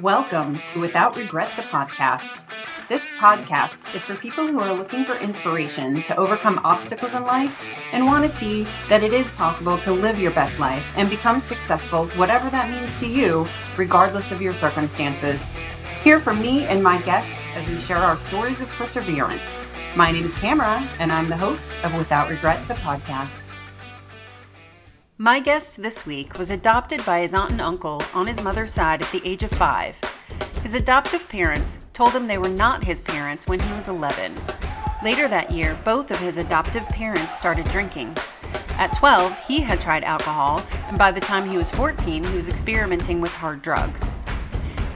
Welcome to Without Regret, the podcast. This podcast is for people who are looking for inspiration to overcome obstacles in life and want to see that it is possible to live your best life and become successful, whatever that means to you, regardless of your circumstances. Hear from me and my guests as we share our stories of perseverance. My name is Tamara, and I'm the host of Without Regret, the podcast. My guest this week was adopted by his aunt and uncle on his mother's side at the age of 5. His adoptive parents told him they were not his parents when he was 11. Later that year, both of his adoptive parents started drinking. At 12, he had tried alcohol, and by the time he was 14, he was experimenting with hard drugs.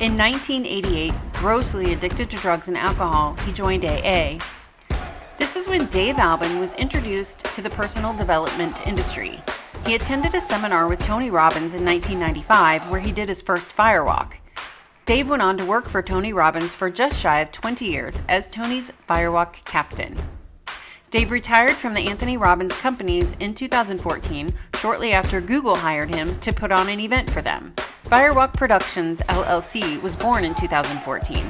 In 1988, grossly addicted to drugs and alcohol, he joined AA. This is when Dave Albin was introduced to the personal development industry. He attended a seminar with Tony Robbins in 1995 where he did his first Firewalk. Dave went on to work for Tony Robbins for just shy of 20 years as Tony's Firewalk captain. Dave retired from the Anthony Robbins Companies in 2014, shortly after Google hired him to put on an event for them. Firewalk Productions, LLC was born in 2014.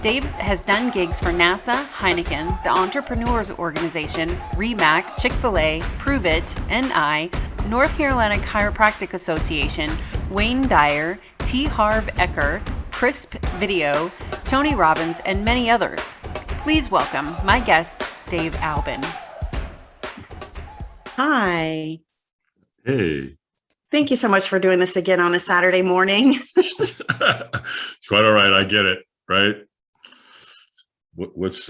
Dave has done gigs for NASA, Heineken, the Entrepreneurs Organization, REMAC, Chick-fil-A, Prove It, NI, North Carolina Chiropractic Association, Wayne Dyer, T. Harv Eker, Crisp Video, Tony Robbins, and many others. Please welcome my guest, Dave Albin. Hi. Hey. Thank you so much for doing this again on a Saturday morning. It's quite all right. I get it, right? What's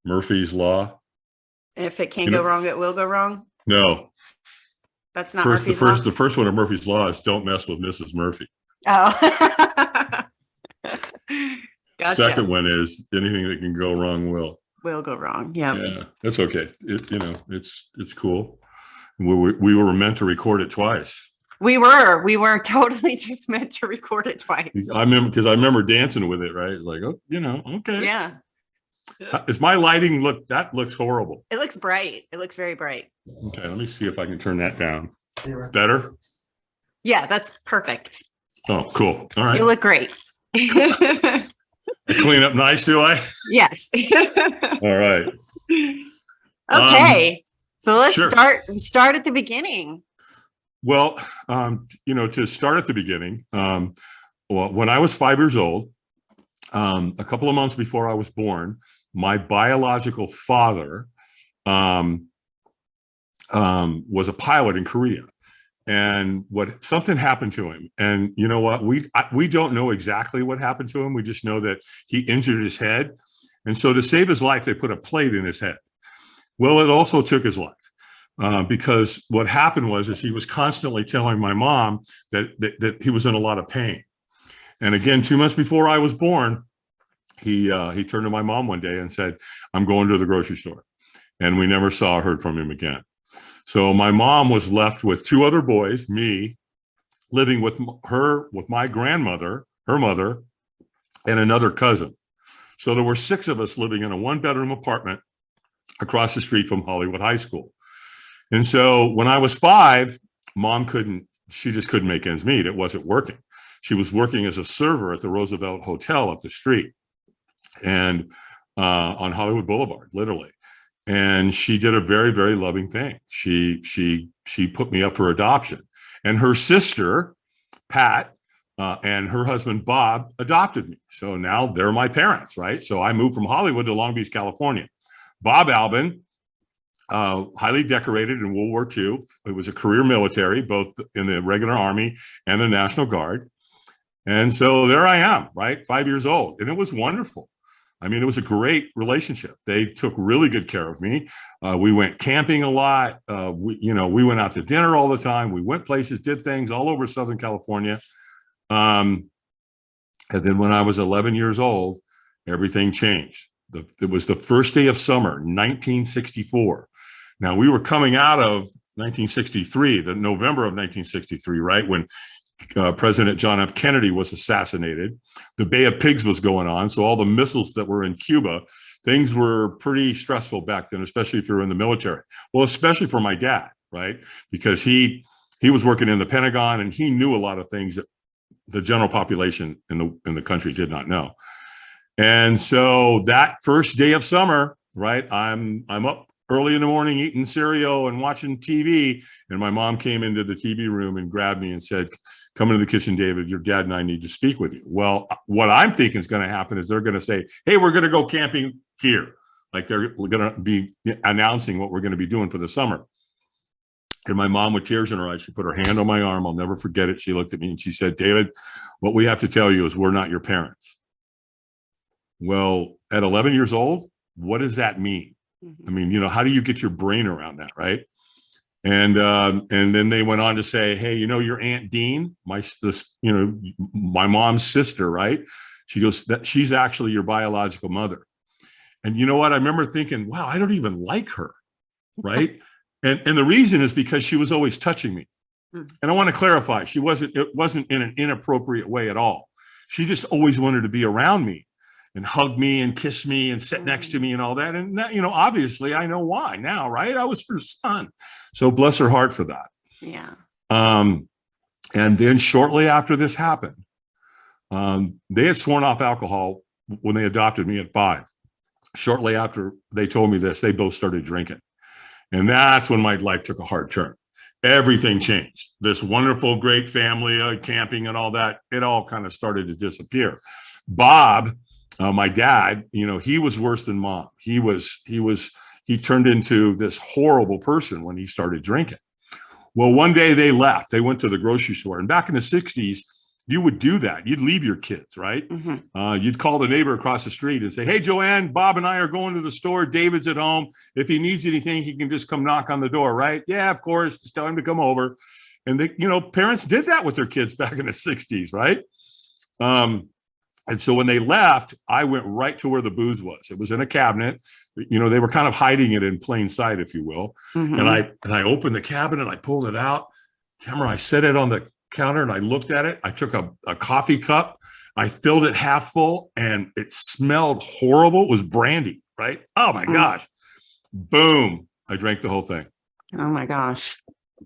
Murphy's Law? If it can't go wrong, it will go wrong. No. That's not Murphy's Law? The first one of Murphy's Law is don't mess with Mrs. Murphy. Oh. Gotcha. Second one is anything that can go wrong will go wrong. Yeah. Yeah, that's okay. It's cool. We were meant to record it twice. We were totally just meant to record it twice. I remember dancing with it, right? It's like, oh, okay. Yeah. Is my lighting that looks horrible. It looks bright. It looks very bright. Okay, let me see if I can turn that down. Better? Yeah, that's perfect. Oh, cool. All right. You look great. I clean up nice, do I? Yes. All right. Okay. So let's sure. start at the beginning. Well, to start at the beginning, when I was 5 years old, a couple of months before I was born, my biological father was a pilot in Korea, and something happened to him. And you know what? We don't know exactly what happened to him. We just know that he injured his head, and so to save his life, they put a plate in his head. Well, it also took his life. Because what happened was he was constantly telling my mom that he was in a lot of pain. And again, 2 months before I was born, he turned to my mom one day and said, "I'm going to the grocery store." And we never saw or heard from him again. So my mom was left with 2 other boys, me, living with my grandmother, her mother, and another cousin. So there were 6 of us living in a 1-bedroom apartment across the street from Hollywood High School. And so when I was 5, mom just couldn't make ends meet. It wasn't working. She was working as a server at the Roosevelt Hotel up the street and on Hollywood Boulevard, literally. And she did a very, very loving thing. She put me up for adoption. And her sister, Pat, and her husband, Bob, adopted me. So now they're my parents, right? So I moved from Hollywood to Long Beach, California. Bob Albin, highly decorated in World War II. It was a career military, both in the regular Army and the National Guard. And so there I am, right? 5 years old. And it was wonderful. I mean, it was a great relationship. They took really good care of me. We went camping a lot. We went out to dinner all the time. We went places, did things all over Southern California. And then when I was 11 years old, everything changed. It was the first day of summer, 1964. Now, we were coming out of 1963, the November of 1963, right, when President John F. Kennedy was assassinated. The Bay of Pigs was going on, so all the missiles that were in Cuba, things were pretty stressful back then, especially if you were in the military. Well, especially for my dad, right, because he was working in the Pentagon, and he knew a lot of things that the general population in the country did not know. And so that first day of summer, right, I'm up early in the morning eating cereal and watching TV, and my mom came into the TV room and grabbed me and said, "Come into the kitchen, David. Your dad and I need to speak with you." Well, what I'm thinking is going to happen is they're going to say, "Hey, we're going to go camping here." Like they're going to be announcing what we're going to be doing for the summer. And my mom, with tears in her eyes, she put her hand on my arm. I'll never forget it. She looked at me and she said, "David, what we have to tell you is we're not your parents." Well, at 11 years old, what does that mean? I mean, how do you get your brain around that, right? And then they went on to say, "Hey, your Aunt Dean, my mom's sister, right? She goes, she's actually your biological mother." And you know what? I remember thinking, wow, I don't even like her, right? And the reason is because she was always touching me. And I want to clarify, it wasn't in an inappropriate way at all. She just always wanted to be around me and hug me and kiss me and sit next to me and all that. And that, obviously I know why now, right? I was her son. So bless her heart for that. Yeah. And then shortly after this happened, they had sworn off alcohol when they adopted me at 5. Shortly after they told me this, they both started drinking. And that's when my life took a hard turn. Everything changed. This wonderful, great family, camping and all that, it all kind of started to disappear. Bob, my dad, he was worse than mom. He turned into this horrible person when he started drinking. Well, one day they left. They went to the grocery store. And back in the 60s, you would do that. You'd leave your kids, right? Mm-hmm. You'd call the neighbor across the street and say, "Hey, Joanne, Bob and I are going to the store. David's at home. If he needs anything, he can just come knock on the door," right? "Yeah, of course. Just tell him to come over." And they, parents did that with their kids back in the 60s, right? And so when they left, I went right to where the booze was. It was in a cabinet. They were kind of hiding it in plain sight, if you will. Mm-hmm. And I opened the cabinet, I pulled it out. Camera, I set it on the counter and I looked at it. I took a coffee cup, I filled it half full, and it smelled horrible. It was brandy, right? Oh my gosh. Boom. I drank the whole thing. Oh my gosh.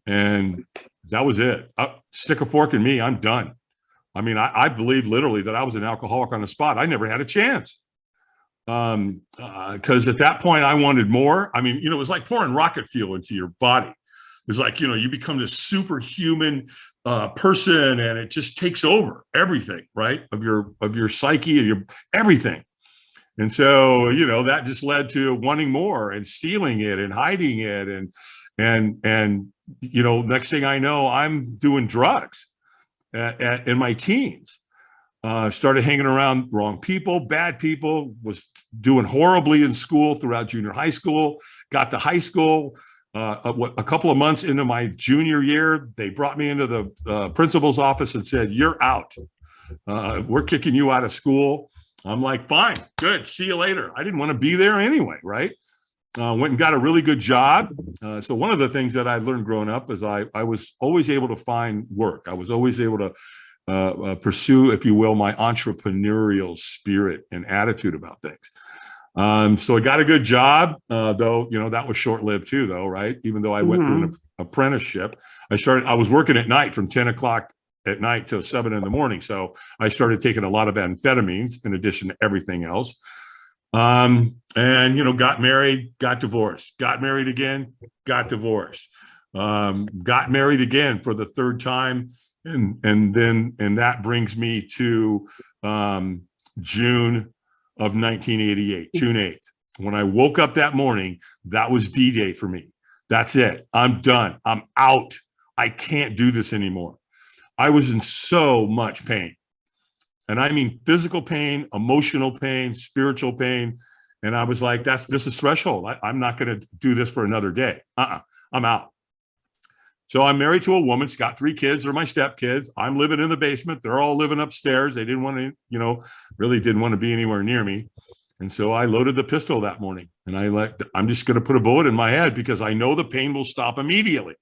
And that was it. Stick a fork in me, I'm done. I mean, I believe literally that I was an alcoholic on the spot. I never had a chance. Because at that point I wanted more. I mean, it was like pouring rocket fuel into your body. It's like, you become this superhuman person, and it just takes over everything, right? Of your psyche and your everything. And so, that just led to wanting more and stealing it and hiding it. And next thing I know, I'm doing drugs in my teens. Started hanging around wrong people, bad people, was doing horribly in school throughout junior high school, got to high school. A couple of months into my junior year, they brought me into the principal's office and said, "You're out. We're kicking you out of school." I'm like, "Fine, good, see you later." I didn't want to be there anyway, right? Went and got a really good job. So one of the things that I learned growing up is I was always able to find work. I was always able to pursue, if you will, my entrepreneurial spirit and attitude about things. So I got a good job, though, that was short-lived too, though, right? Even though I went through an apprenticeship, I was working at night from 10 o'clock at night till 7 in the morning. So I started taking a lot of amphetamines in addition to everything else. And, got married, got divorced, got married again, got divorced, got married again for the third time. And that brings me to June of 1988, June 8th. When I woke up that morning, that was D-Day for me. That's it. I'm done. I'm out. I can't do this anymore. I was in so much pain. And I mean physical pain, emotional pain, spiritual pain. And I was like, this is threshold. I'm not going to do this for another day. I'm out. So I'm married to a woman. She's got 3 kids. They're my stepkids. I'm living in the basement. They're all living upstairs. They didn't want to, really didn't want to be anywhere near me. And so I loaded the pistol that morning, and I'm just going to put a bullet in my head because I know the pain will stop immediately.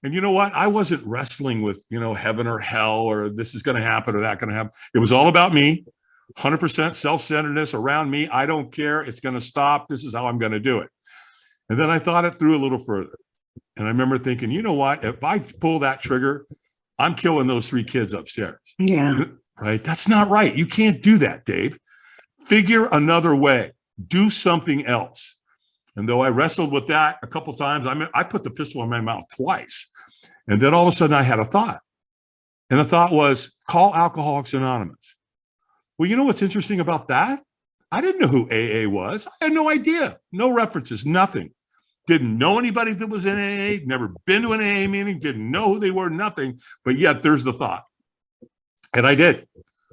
And you know what? I wasn't wrestling with, heaven or hell, or this is going to happen or that going to happen. It was all about me, 100% self-centeredness around me. I don't care. It's going to stop. This is how I'm going to do it. And then I thought it through a little further. And I remember thinking, you know what? If I pull that trigger, I'm killing those 3 kids upstairs. Yeah. Right? That's not right. You can't do that, Dave. Figure another way. Do something else. And though I wrestled with that a couple times, I put the pistol in my mouth twice. And then all of a sudden I had a thought. And the thought was, call Alcoholics Anonymous. Well, you know what's interesting about that? I didn't know who AA was. I had no idea. No references, nothing. Didn't know anybody that was in AA, never been to an AA meeting, didn't know who they were, nothing. But yet there's the thought. And I did.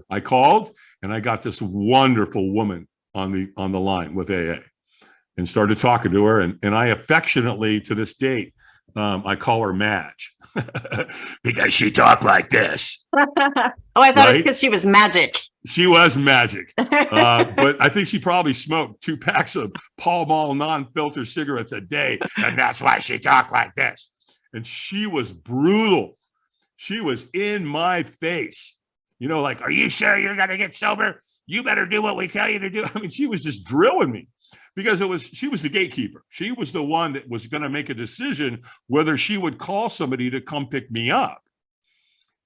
I called and I got this wonderful woman on the line with AA and started talking to her. And I affectionately, to this date, I call her Madge because she talked like this. Oh, I thought it was because she was magic. She was magic. But I think she probably smoked 2 packs of Pall Mall non-filter cigarettes a day. And that's why she talked like this. And she was brutal. She was in my face. You know, like, are you sure you're going to get sober? You better do what we tell you to do. I mean, she was just drilling me because she was the gatekeeper. She was the one that was going to make a decision whether she would call somebody to come pick me up.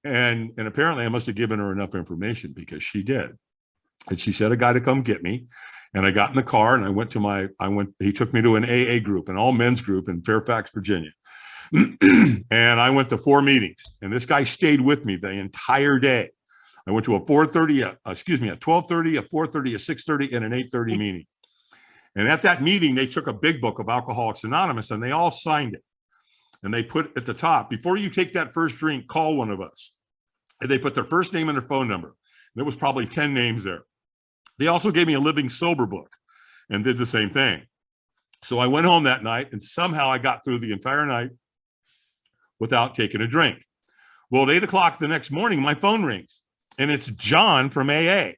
And apparently I must have given her enough information because she did. And she said a guy to come get me. And I got in the car and he took me to an AA group, an all men's group in Fairfax, Virginia. And I went to 4 meetings and this guy stayed with me the entire day. I went to a 12:30, a 4:30, a 6:30, and an 8:30 meeting. And at that meeting, they took a big book of Alcoholics Anonymous and they all signed it. And they put at the top, before you take that first drink, call one of us. And they put their first name and their phone number. There was probably 10 names there. They also gave me a living sober book and did the same thing. So I went home that night and somehow I got through the entire night without taking a drink. Well, at 8 o'clock the next morning, my phone rings. And it's John from AA.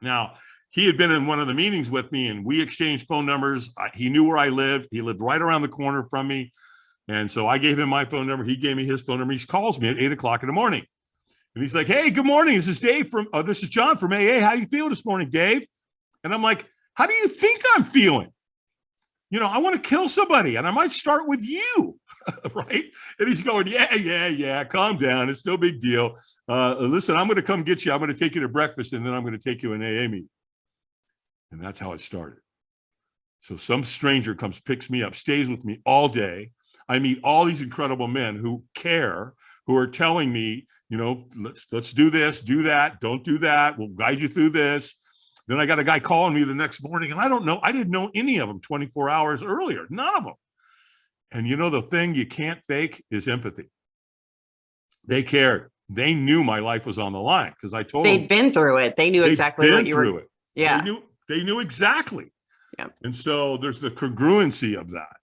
Now, he had been in one of the meetings with me and we exchanged phone numbers. He knew where I lived. He lived right around the corner from me. And so I gave him my phone number. He gave me his phone number. He calls me at 8 o'clock in the morning. And he's like, hey, good morning. This is John from AA. How do you feel this morning, Dave? And I'm like, how do you think I'm feeling? You know, I want to kill somebody and I might start with you, right? And he's going, yeah, calm down. It's no big deal. Listen, I'm going to come get you. I'm going to take you to breakfast and then I'm going to take you an AA meeting. And that's how it started. So some stranger comes, picks me up, stays with me all day. I meet all these incredible men who care, who are telling me, you know, let's do this, do that, don't do that. We'll guide you through this. Then I got a guy calling me the next morning and I didn't know any of them 24 hours earlier, none of them. And you know, the thing you can't fake is empathy. They cared. They knew my life was on the line because I told them. They'd been through it. They knew exactly what you were. Yeah. They knew exactly. Yeah. And so there's the congruency of that.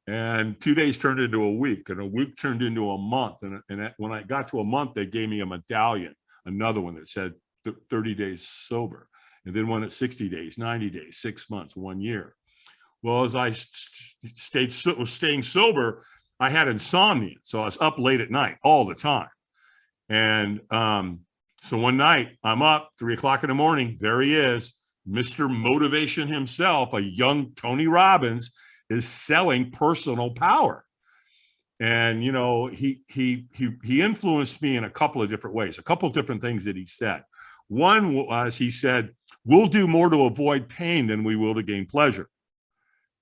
And 2 days turned into a week and a week turned into a month. And when I got to a month, they gave me a medallion, another one that said 30 days sober. And then one at 60 days, 90 days, 6 months, 1 year. Well, as I was staying sober, I had insomnia. So I was up late at night all the time. And so one night I'm up 3 o'clock in the morning. There he is, Mr. Motivation himself, a young Tony Robbins, is selling personal power. And, you know, he influenced me in a couple of different ways, a couple of different things that he said. One was he said, we'll do more to avoid pain than we will to gain pleasure.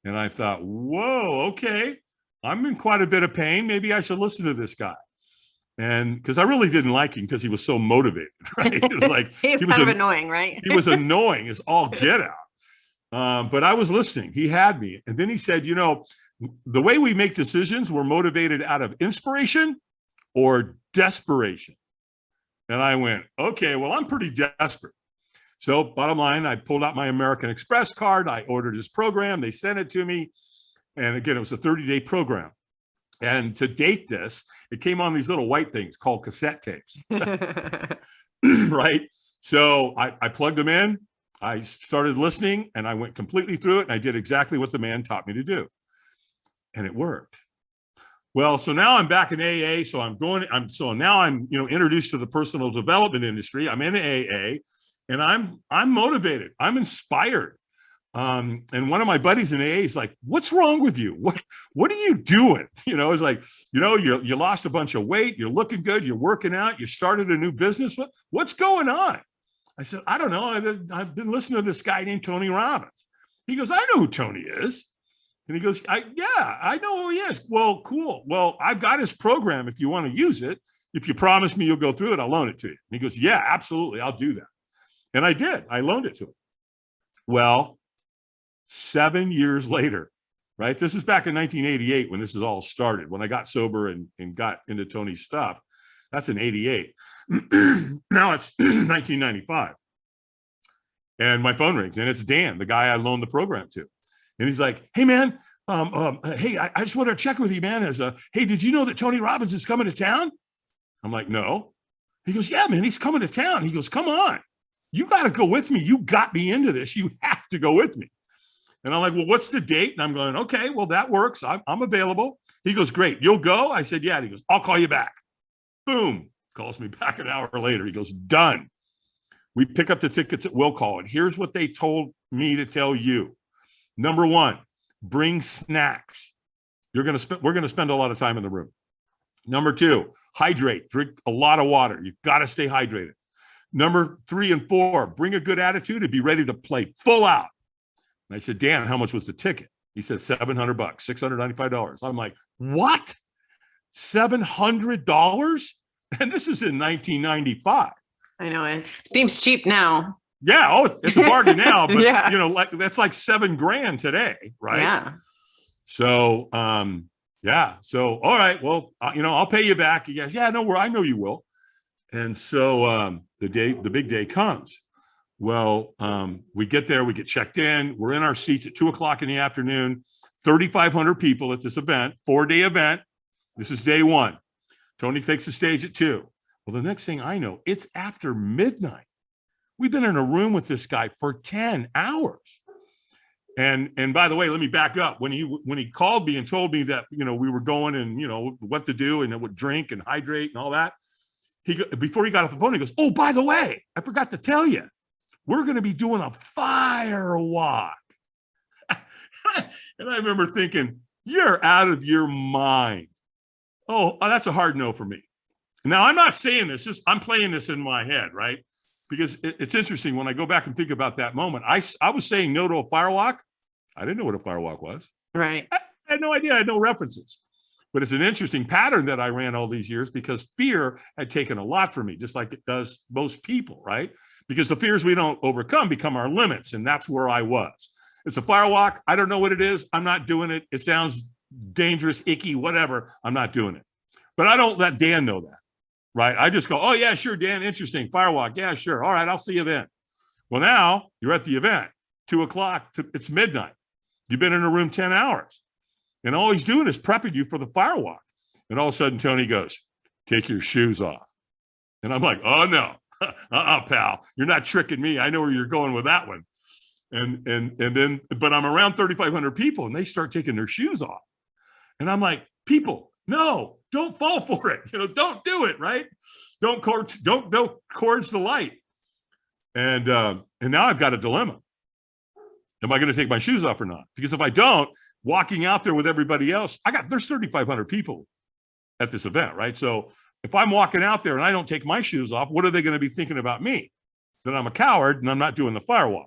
And I thought, whoa, okay, I'm in quite a bit of pain. Maybe I should listen to this guy. And because I really didn't like him because he was so motivated, right? It was like he was kind of annoying, right? He was annoying as all get out. But I was listening. He had me. And then he said, you know, the way we make decisions, we're motivated out of inspiration or desperation. And I went, okay, well, I'm pretty desperate. So bottom line, I pulled out my American Express card. I ordered this program. They sent it to me. And again, it was a 30-day program. And to date this, it came on these little white things called cassette tapes. Right? So I plugged them in. I started listening and I went completely through it. And I did exactly what the man taught me to do. And it worked. Well, so now I'm back in AA. So now I'm, you know, introduced to the personal development industry. I'm in AA and I'm motivated. I'm inspired. And one of my buddies in AA is like, what's wrong with you? What are you doing? It's like, you lost a bunch of weight. You're looking good. You're working out. You started a new business. What's going on? I said, I don't know. I've been listening to this guy named Tony Robbins. He goes, I know who Tony is. And he goes, yeah, I know who he is. Well, cool. Well, I've got his program if you want to use it. If you promise me you'll go through it, I'll loan it to you. And he goes, yeah, absolutely. I'll do that. And I did. I loaned it to him. Well, 7 years later, right? This is back in 1988 when this is all started, when I got sober and got into Tony's stuff. That's in 88. Now it's 1995. And my phone rings and it's Dan, the guy I loaned the program to. And he's like, hey, man, hey, I just wanted to check with you, man. Hey, did you know that Tony Robbins is coming to town? I'm like, no. He goes, yeah, man, he's coming to town. He goes, come on. You got to go with me. You got me into this. You have to go with me. And I'm like, well, what's the date? And I'm going, okay, well, that works. I'm available. He goes, great. You'll go? I said, yeah. And he goes, I'll call you back. Boom. Calls me back an hour later. He goes, done. We pick up the tickets at will call. And here's what they told me to tell you. Number one, bring snacks. We're going to spend a lot of time in the room. Number two, hydrate. Drink a lot of water. You've got to stay hydrated. Number 3 and 4, bring a good attitude and be ready to play full out. And I said, Dan, how much was the ticket? He said, $700, $695. I'm like, what? $700? And this is in 1995. I know it seems cheap now. Yeah. Oh, it's a bargain now, but yeah. that's like $7,000 today. Right. Yeah. So, yeah. So, all right, well, I'll pay you back. He goes, yeah, no, I know you will. And so, the big day comes. Well, we get there, we get checked in. We're in our seats at 2:00 in the afternoon, 3,500 people at this event, 4-day event. This is day one. Tony takes the stage at 2. Well, the next thing I know, it's after midnight. We've been in a room with this guy for 10 hours. And by the way, let me back up. When he called me and told me that, we were going and, what to do and would drink and hydrate and all that, before he got off the phone, he goes, oh, by the way, I forgot to tell you, we're going to be doing a firewalk. And I remember thinking, you're out of your mind. Oh, that's a hard no for me. Now, I'm not saying this, I'm playing this in my head, right? Because it's interesting. When I go back and think about that moment, I was saying no to a firewalk. I didn't know what a firewalk was. Right. I had no idea. I had no references. But it's an interesting pattern that I ran all these years because fear had taken a lot from me, just like it does most people, right? Because the fears we don't overcome become our limits. And that's where I was. It's a firewalk. I don't know what it is. I'm not doing it. It sounds dangerous, icky, whatever. I'm not doing it. But I don't let Dan know that, right? I just go, oh, yeah, sure, Dan, interesting. Firewalk. Yeah, sure. All right, I'll see you then. Well, now you're at the event, 2:00. It's midnight. You've been in a room 10 hours. And all he's doing is prepping you for the firewalk. And all of a sudden, Tony goes, take your shoes off. And I'm like, oh, no, pal. You're not tricking me. I know where you're going with that one. And then, but I'm around 3,500 people and they start taking their shoes off. And I'm like, people, no, don't fall for it. Don't do it, right? Don't cords the light. And now I've got a dilemma. Am I going to take my shoes off or not? Because if I don't, walking out there with everybody else, there's 3,500 people at this event, right? So if I'm walking out there and I don't take my shoes off, what are they going to be thinking about me? That I'm a coward and I'm not doing the firewalk.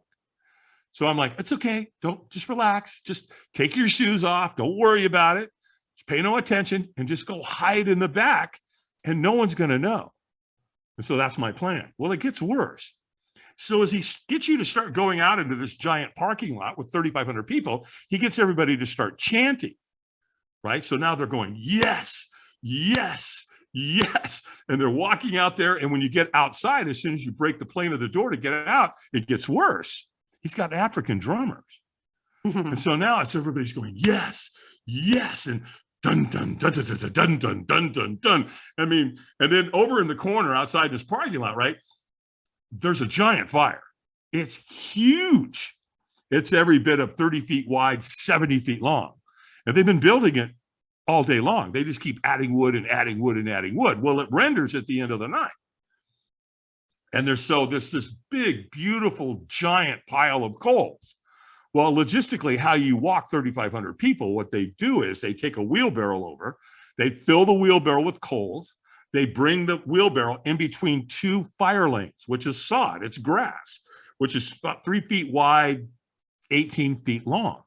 So I'm like, it's okay. Just relax. Just take your shoes off. Don't worry about it. Just pay no attention and just go hide in the back and no one's going to know. And so that's my plan. Well, it gets worse. So as he gets you to start going out into this giant parking lot with 3,500 people, he gets everybody to start chanting, right? So now they're going, yes, yes, yes. And they're walking out there. And when you get outside, as soon as you break the plane of the door to get it out, it gets worse. He's got African drummers. And so now it's everybody's going, yes, yes. And dun, dun, dun, dun, dun, dun, dun, dun, dun, dun. I mean, and then over in the corner outside this parking lot, right? There's a giant fire. It's huge. It's every bit of 30 feet wide, 70 feet long. And they've been building it all day long. They just keep adding wood and adding wood and adding wood. Well, it renders at the end of the night. And there's this big, beautiful, giant pile of coals. Well, logistically, how you walk 3,500 people, what they do is they take a wheelbarrow over, they fill the wheelbarrow with coals, they bring the wheelbarrow in between two fire lanes, which is sod, it's grass, which is about 3 feet wide, 18 feet long.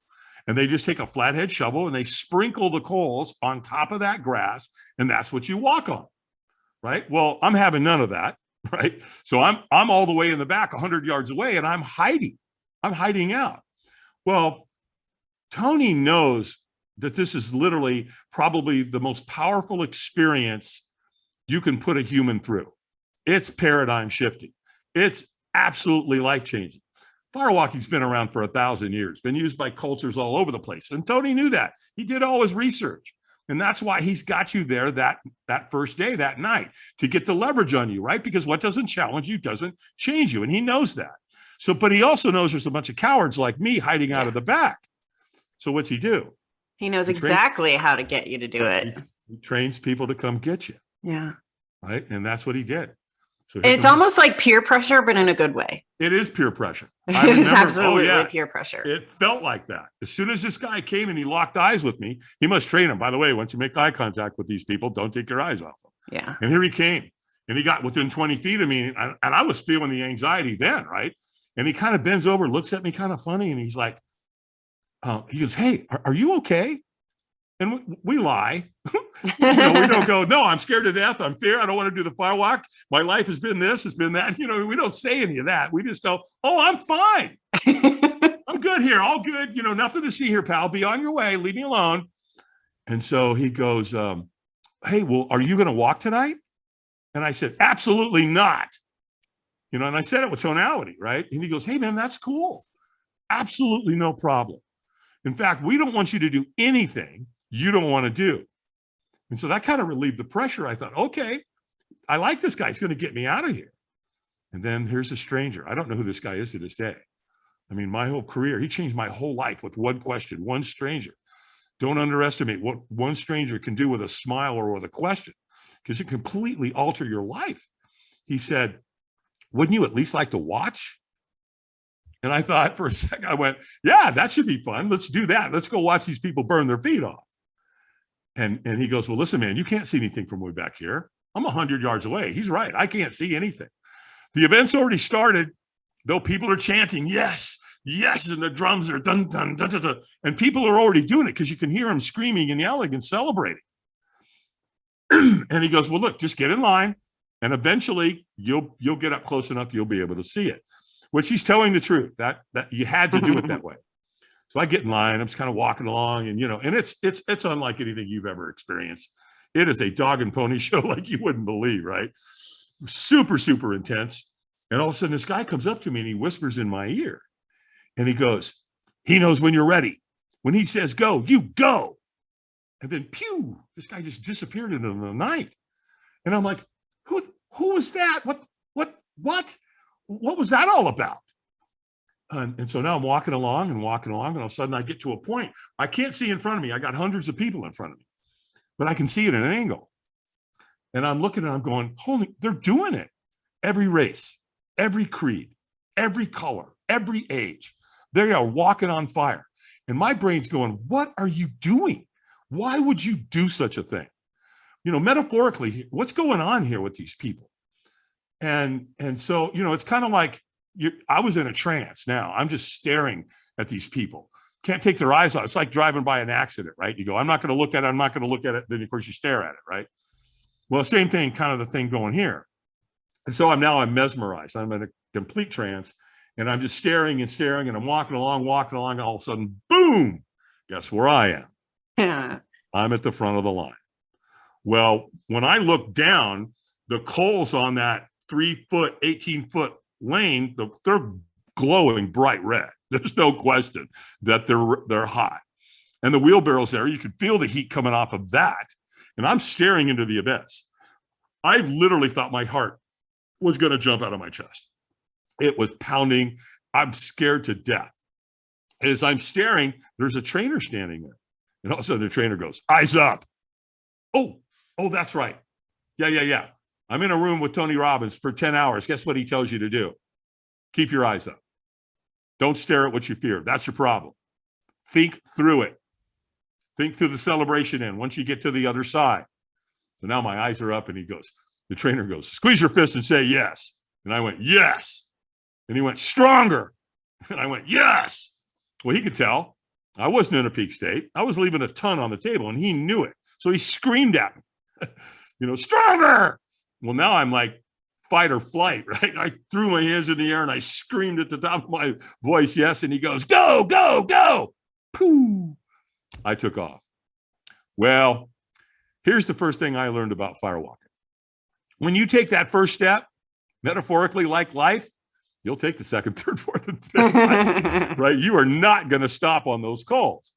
And they just take a flathead shovel and they sprinkle the coals on top of that grass, and that's what you walk on, right? Well, I'm having none of that, right? So I'm all the way in the back, 100 yards away, and I'm hiding out. Well, Tony knows that this is literally probably the most powerful experience you can put a human through. It's paradigm shifting. It's absolutely life-changing. Firewalking's been around for 1,000 years, been used by cultures all over the place. And Tony knew that. He did all his research. And that's why he's got you there that first day, that night, to get the leverage on you, right? Because what doesn't challenge you doesn't change you. And he knows that. So, but he also knows there's a bunch of cowards like me hiding out of the back. So what's he do? He knows exactly how to get you to do it. He trains people to come get you. Yeah. Right. And that's what he did. So it's almost like peer pressure, but in a good way. It is peer pressure. It is absolutely peer pressure. It felt like that. As soon as this guy came and he locked eyes with me, he must train him. By the way, once you make eye contact with these people, don't take your eyes off them. Yeah. And here he came and he got within 20 feet of me. And I was feeling the anxiety then. Right. And he kind of bends over, looks at me kind of funny. And he's like, he goes, "Hey, are you okay?" And we lie. We don't go, "No, I'm scared to death. I'm fear. I don't want to do the firewalk. My life has been this, has been that." We don't say any of that. We just go, "Oh, I'm fine. I'm good here. All good. Nothing to see here, pal. Be on your way. Leave me alone." And so he goes, "Hey, well, are you going to walk tonight?" And I said, "Absolutely not." And I said it with tonality, right? And he goes, "Hey, man, that's cool. Absolutely no problem. In fact, we don't want you to do anything you don't want to do." And so that kind of relieved the pressure. I thought, okay, I like this guy. He's going to get me out of here. And then here's a stranger. I don't know who this guy is to this day. I mean, my whole career, he changed my whole life with one question, one stranger. Don't underestimate what one stranger can do with a smile or with a question, because it can completely alter your life. He said, "Wouldn't you at least like to watch?" And I thought for a second, I went, "Yeah, that should be fun. Let's do that. Let's go watch these people burn their feet off." And he goes, "Well, listen, man, you can't see anything from way back here. I'm 100 yards away." He's right. I can't see anything. The event's already started, though people are chanting, "Yes, yes," and the drums are dun, dun, dun, dun, dun. And people are already doing it because you can hear them screaming and yelling and celebrating. And he goes, "Well, look, just get in line. And eventually you'll get up close enough, you'll be able to see it," which he's telling the truth, that you had to do it that way. So I get in line, I'm just kind of walking along and, and it's unlike anything you've ever experienced. It is a dog and pony show like you wouldn't believe, right? Super, super intense. And all of a sudden this guy comes up to me and he whispers in my ear and he goes, "He knows when you're ready. When he says go, you go." And then pew, this guy just disappeared into the night. And I'm like, who was that? What was that all about? And so now I'm walking along, and all of a sudden I get to a point. I can't see in front of me. I got hundreds of people in front of me, but I can see it at an angle. And I'm looking and I'm going, holy, they're doing it. Every race, every creed, every color, every age, they are walking on fire. And my brain's going, what are you doing? Why would you do such a thing? Metaphorically, what's going on here with these people? And so, it's kind of like I was in a trance. Now I'm just staring at these people. Can't take their eyes off. It's like driving by an accident, right? You go, I'm not going to look at it. I'm not going to look at it. Then of course you stare at it, right? Well, same thing, kind of the thing going here. And so I'm mesmerized. I'm in a complete trance and I'm just staring and I'm walking along, and all of a sudden, boom, guess where I am? Yeah. I'm at the front of the line. Well, when I look down, the coals on that 3-foot, 18-foot lane, they're glowing bright red. There's no question that they're hot. And the wheelbarrow's there. You could feel the heat coming off of that. And I'm staring into the abyss. I literally thought my heart was going to jump out of my chest. It was pounding. I'm scared to death. As I'm staring, there's a trainer standing there. And all of a sudden the trainer goes, "Eyes up." Oh, that's right. Yeah. I'm in a room with Tony Robbins for 10 hours. Guess what he tells you to do? Keep your eyes up. Don't stare at what you fear. That's your problem. Think through it. Think through the celebration end once you get to the other side. So now my eyes are up and the trainer goes, squeeze your fist and say yes. And I went, yes. And he went, stronger. And I went, yes. Well, he could tell I wasn't in a peak state. I was leaving a ton on the table and he knew it. So he screamed at me, stronger. Well, now I'm like fight or flight, right? I threw my hands in the air and I screamed at the top of my voice, yes. And he goes, go, go, go. Pooh. I took off. Well, here's the first thing I learned about firewalking. When you take that first step, metaphorically like life, you'll take the second, third, fourth, and fifth, right? You are not going to stop on those calls.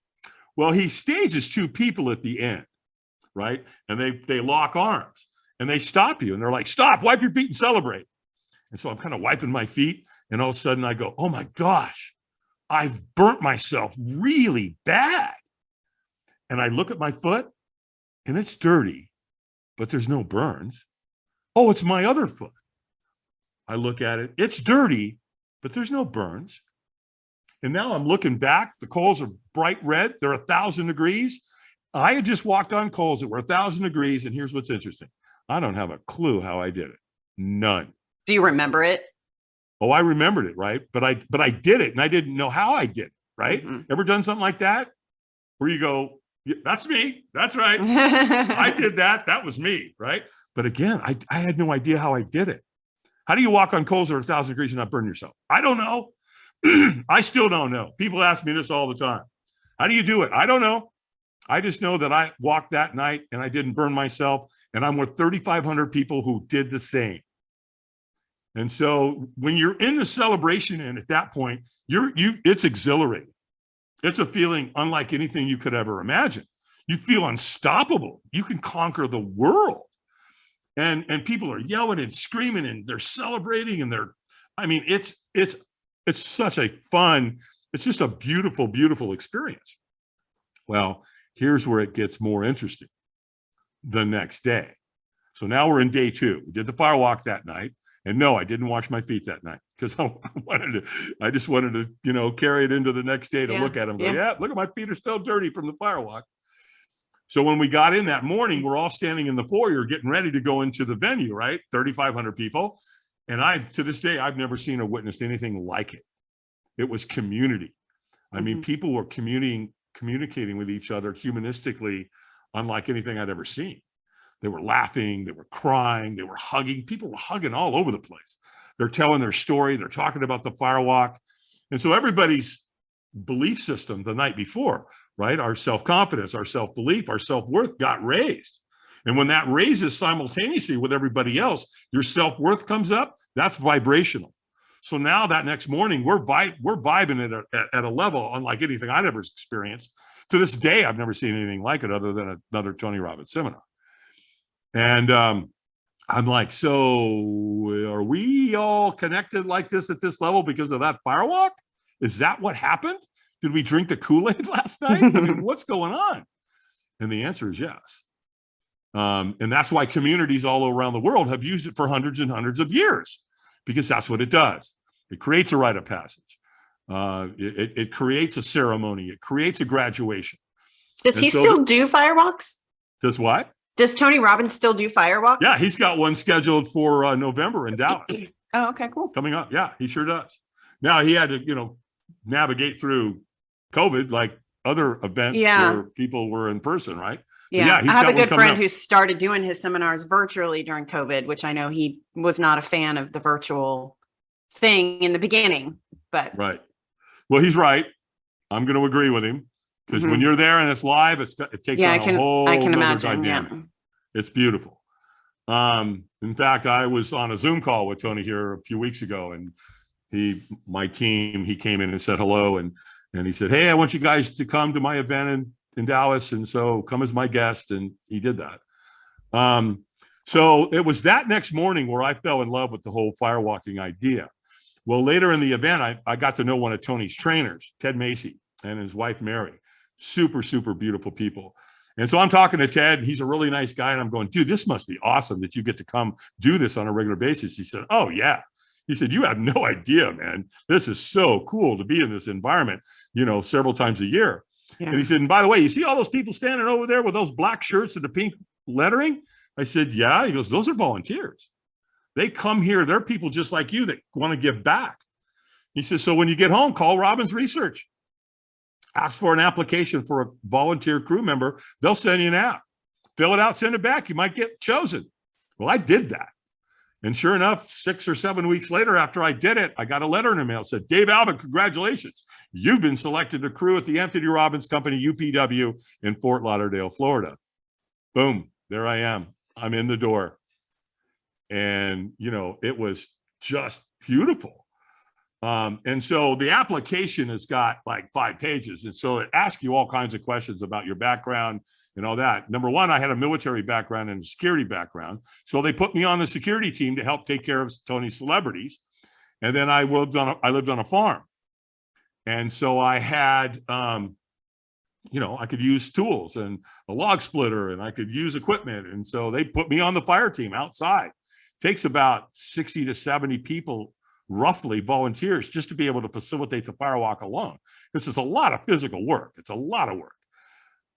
Well, he stages two people at the end, right? And they lock arms and they stop you and they're like, stop, wipe your feet and celebrate. And so I'm kind of wiping my feet and all of a sudden I go, oh my gosh, I've burnt myself really bad. And I look at my foot and it's dirty, but there's no burns. Oh, it's my other foot. I look at it. It's dirty, but there's no burns. And now I'm looking back. The coals are bright red. They're 1,000 degrees. I had just walked on coals that were 1,000 degrees. And here's what's interesting. I don't have a clue how I did it. None. Do you remember it? Oh, I remembered it, right? But I did it and I didn't know how I did it, right? Mm-hmm. Ever done something like that? Where you go, yeah, that's me. That's right. I did that. That was me, right? But again, I had no idea how I did it. How do you walk on coals that are 1,000 degrees and not burn yourself? I don't know. I still don't know. People ask me this all the time. How do you do it? I don't know. I just know that I walked that night and I didn't burn myself. And I'm with 3,500 people who did the same. And so when you're in the celebration and at that point, it's exhilarating. It's a feeling unlike anything you could ever imagine. You feel unstoppable. You can conquer the world. And people are yelling and screaming and they're celebrating and it's such a fun, it's just a beautiful, beautiful experience. Well, here's where it gets more interesting. The next day. So now we're in day 2. We did the Firewalk that night. And no, I didn't wash my feet that night because I just wanted to, carry it into the next day to look at them. Go, yeah, look at my feet are still dirty from the Firewalk. So when we got in that morning, we're all standing in the foyer getting ready to go into the venue, right? 3,500 people. And to this day, I've never seen or witnessed anything like it. It was community. I mean, people were communicating with each other humanistically, unlike anything I'd ever seen. They were laughing, they were crying, they were hugging. People were hugging all over the place. They're telling their story. They're talking about the Firewalk. And so everybody's belief system the night before, right? Our self-confidence, our self-belief, our self-worth got raised. And when that raises simultaneously with everybody else, your self-worth comes up, that's vibrational. So now that next morning, we're vibing at a level unlike anything I'd ever experienced. To this day, I've never seen anything like it other than another Tony Robbins seminar. And I'm like, so are we all connected like this at this level because of that Firewalk? Is that what happened? Did we drink the Kool-Aid last night? I mean, what's going on? And the answer is yes. And that's why communities all around the world have used it for hundreds and hundreds of years, because that's what it does. It creates a rite of passage. It creates a ceremony. It creates a graduation. Does he still do Firewalks? Does what? Does Tony Robbins still do Firewalks? Yeah, he's got one scheduled for November in Dallas. Oh, okay, cool. Coming up. Yeah, he sure does. Now he had to, navigate through COVID like other events where people were in person, right? Yeah, I have a good friend who started doing his seminars virtually during COVID, which I know he was not a fan of the virtual thing in the beginning, but. Right. Well, he's right. I'm going to agree with him. Because when you're there and it's live, it takes on a whole other dynamic. Yeah. It's beautiful. In fact, I was on a Zoom call with Tony here a few weeks ago, and my team, he came in and said hello, and he said, hey, I want you guys to come to my event in Dallas, and so come as my guest, and he did that. So it was that next morning where I fell in love with the whole firewalking idea. Well, later in the event, I got to know one of Tony's trainers, Ted Macy, and his wife, Mary. Super, super beautiful people. And so I'm talking to Ted, and he's a really nice guy. And I'm going, dude, this must be awesome that you get to come do this on a regular basis. He said, oh, yeah. He said, you have no idea, man. This is so cool to be in this environment, several times a year. Yeah. And he said, and by the way, you see all those people standing over there with those black shirts and the pink lettering? I said, yeah. He goes, those are volunteers. They come here. They're people just like you that want to give back. He says, so when you get home, call Robbins Research. Ask for an application for a volunteer crew member. They'll send you an app. Fill it out, send it back. You might get chosen. Well, I did that. And sure enough, 6 or 7 weeks later, after I did it, I got a letter in the mail that said, Dave Albin, congratulations. You've been selected to crew at the Anthony Robbins Company, UPW, in Fort Lauderdale, Florida. Boom, there I am. I'm in the door. And, it was just beautiful. And so the application has got like 5 pages. And so it asks you all kinds of questions about your background and all that. Number one, I had a military background and a security background. So they put me on the security team to help take care of Tony's celebrities. And then I lived on a farm. And so I had, I could use tools and a log splitter, and I could use equipment. And so they put me on the fire team outside. It takes about 60 to 70 people, roughly, volunteers, just to be able to facilitate the Firewalk alone. This is a lot of physical work. It's a lot of work.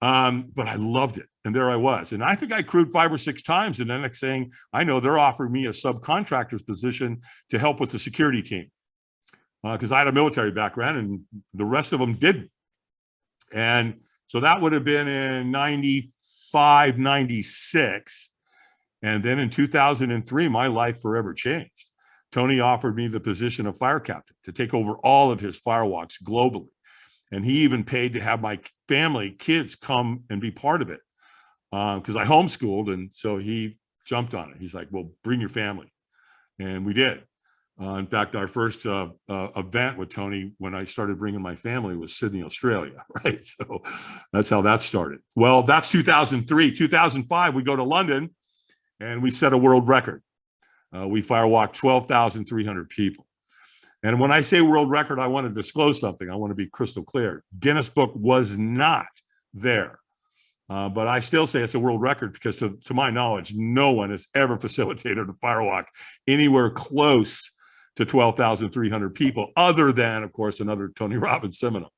But I loved it. And there I was. And I think I crewed 5 or 6 times. And the next thing I know, they're offering me a subcontractor's position to help with the security team. Because I had a military background and the rest of them didn't. And so that would have been in 95, 96. And then in 2003, my life forever changed. Tony offered me the position of fire captain to take over all of his firewalks globally. And he even paid to have my family, kids, come and be part of it. Because I homeschooled, and so he jumped on it. He's like, well, bring your family. And we did. In fact, our first event with Tony, when I started bringing my family, was Sydney, Australia, right? So that's how that started. Well, that's 2003. 2005, we go to London, and we set a world record. We firewalked 12,300 people. And when I say world record, I want to disclose something. I want to be crystal clear. Guinness Book was not there. But I still say it's a world record because to my knowledge, no one has ever facilitated a firewalk anywhere close to 12,300 people, other than, of course, another Tony Robbins seminar,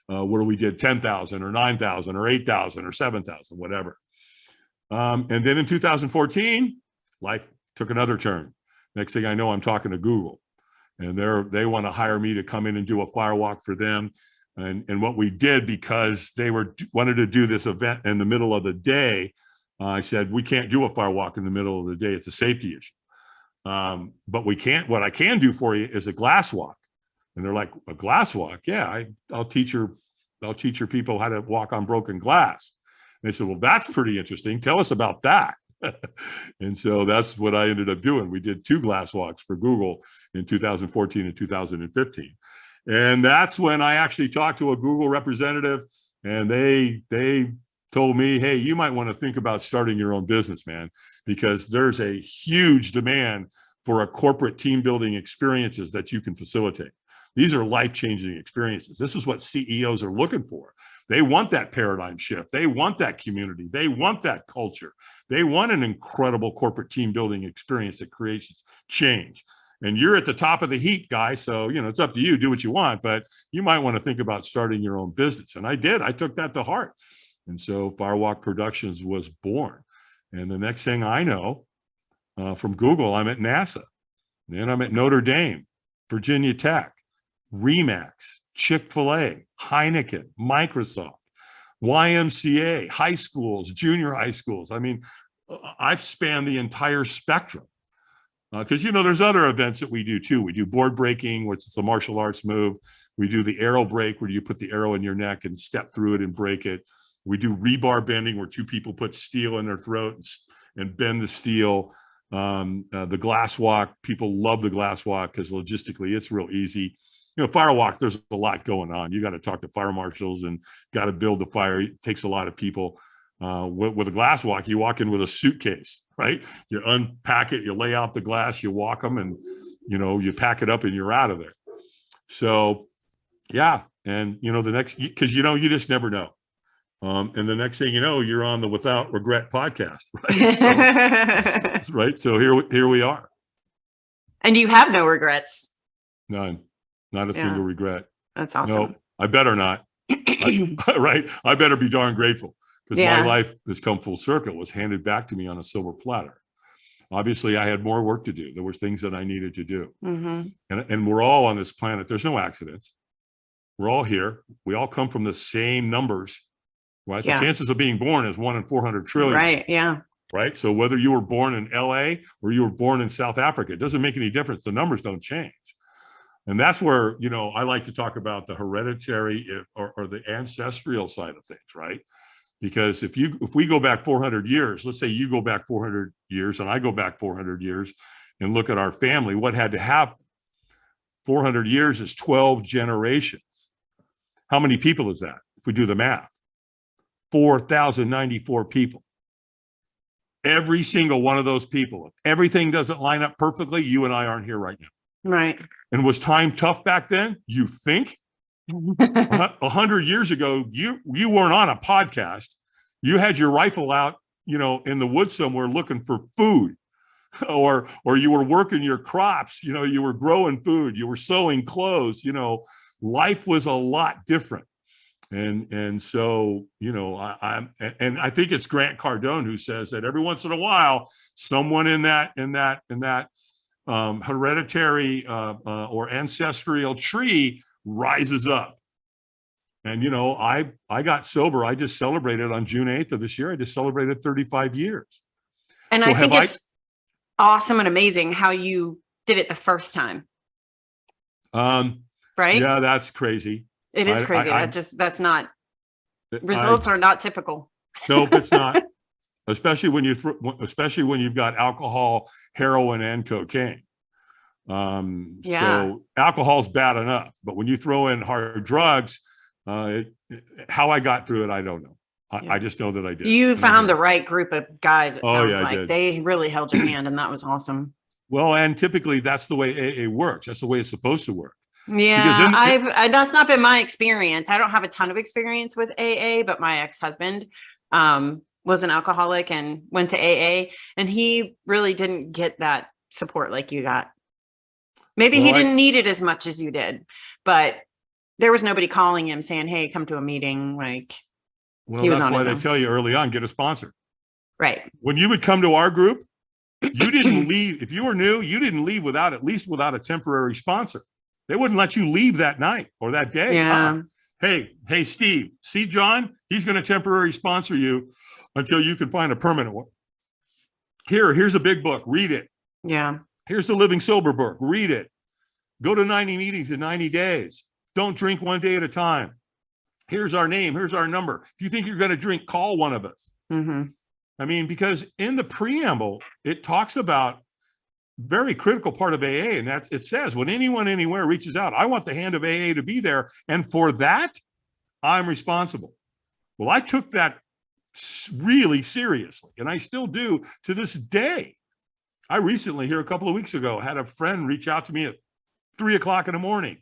where we did 10,000 or 9,000 or 8,000 or 7,000, whatever. And then in 2014, life took another turn. Next thing I know, I'm talking to Google, and they want to hire me to come in and do a firewalk for them. And what we did, because they wanted to do this event in the middle of the day, I said, we can't do a firewalk in the middle of the day. It's a safety issue. But what I can do for you is a glass walk. And they're like, a glass walk? Yeah, I'll teach your people how to walk on broken glass. And they said, well, that's pretty interesting. Tell us about that. And so that's what I ended up doing. We did 2 glass walks for Google in 2014 and 2015. And that's when I actually talked to a Google representative, and they told me, hey, you might want to think about starting your own business, man, because there's a huge demand for a corporate team building experiences that you can facilitate. These are life-changing experiences. This is what CEOs are looking for. They want that paradigm shift. They want that community. They want that culture. They want an incredible corporate team building experience that creates change. And you're at the top of the heap, guy. So, it's up to you. Do what you want, but you might want to think about starting your own business. And I did. I took that to heart. And so Firewalk Productions was born. And the next thing I know, from Google, I'm at NASA. Then I'm at Notre Dame, Virginia Tech, Remax, Chick-fil-A, Heineken, Microsoft, YMCA, high schools, junior high schools. I mean, I've spanned the entire spectrum. Because, there's other events that we do too. We do board breaking, which is a martial arts move. We do the arrow break, where you put the arrow in your neck and step through it and break it. We do rebar bending, where 2 people put steel in their throat and bend the steel. The glass walk, people love the glass walk because logistically it's real easy. Firewalk, there's a lot going on. You got to talk to fire marshals and got to build the fire. It takes a lot of people. With a glass walk, you walk in with a suitcase, right? You unpack it, you lay out the glass, you walk them, and you pack it up and you're out of there. So yeah. And the next, because you just never know. And the next thing you know, you're on the Without Regret podcast, right? So, right. So here we are. And you have no regrets. None, not a single regret. That's awesome. No, I better not. Right. I better be darn grateful, because my life has come full circle. It was handed back to me on a silver platter. Obviously, I had more work to do. There were things that I needed to do. And we're all on this planet. There's no accidents. We're all here. We all come from the same numbers, right? The chances of being born is 1 in 400 trillion. Right. Yeah. Right. So whether you were born in LA or you were born in South Africa, it doesn't make any difference. The numbers don't change. And that's where, I like to talk about the hereditary or the ancestral side of things, right? Because if we go back 400 years, let's say you go back 400 years and I go back 400 years and look at our family, what had to happen? 400 years is 12 generations. How many people is that? If we do the math, 4,094 people. Every single one of those people, if everything doesn't line up perfectly, you and I aren't here right now. Right. And was time tough back then? You think? 100 years ago, you weren't on a podcast. You had your rifle out, in the woods somewhere looking for food, or you were working your crops. You were growing food. You were sewing clothes. Life was a lot different. And so, I think it's Grant Cardone who says that every once in a while, someone in that hereditary or ancestral tree rises up. And, I got sober. I just celebrated on June 8th of this year. I just celebrated 35 years. And so I think it's awesome and amazing how you did it the first time. Right? Yeah, that's crazy. It is crazy. That's not, results are not typical. No, it's not. Especially when you've got alcohol, heroin, and cocaine. So alcohol's bad enough, but when you throw in hard drugs, how I got through it, I don't know. I just know that I did. You found the right group of guys. It sounds like they really held your hand, and that was awesome. Well, and typically that's the way AA works. That's the way it's supposed to work. Yeah, that's not been my experience. I don't have a ton of experience with AA, but my ex-husband was an alcoholic and went to AA, and he really didn't get that support like you got. Maybe he didn't need it as much as you did, but there was nobody calling him saying, "Hey, come to a meeting." Like, that's why they tell you early on, get a sponsor. Right. When you would come to our group, you didn't leave. If you were new, you didn't leave without a temporary sponsor. They wouldn't let you leave that night or that day. Yeah. Hey, Steve, see John? He's going to temporarily sponsor you until you can find a permanent one. Here's a big book. Read it. Yeah. Here's the Living Sober book. Read it. Go to 90 meetings in 90 days. Don't drink one day at a time. Here's our name. Here's our number. If you think you're going to drink, call one of us. I mean, because in the preamble, it talks about very critical part of AA, and that's, it says, when anyone anywhere reaches out, I want the hand of AA to be there, and for that, I'm responsible. Well, I took that really seriously, and I still do to this day. I recently, here a couple of weeks ago, had a friend reach out to me at 3 o'clock in the morning.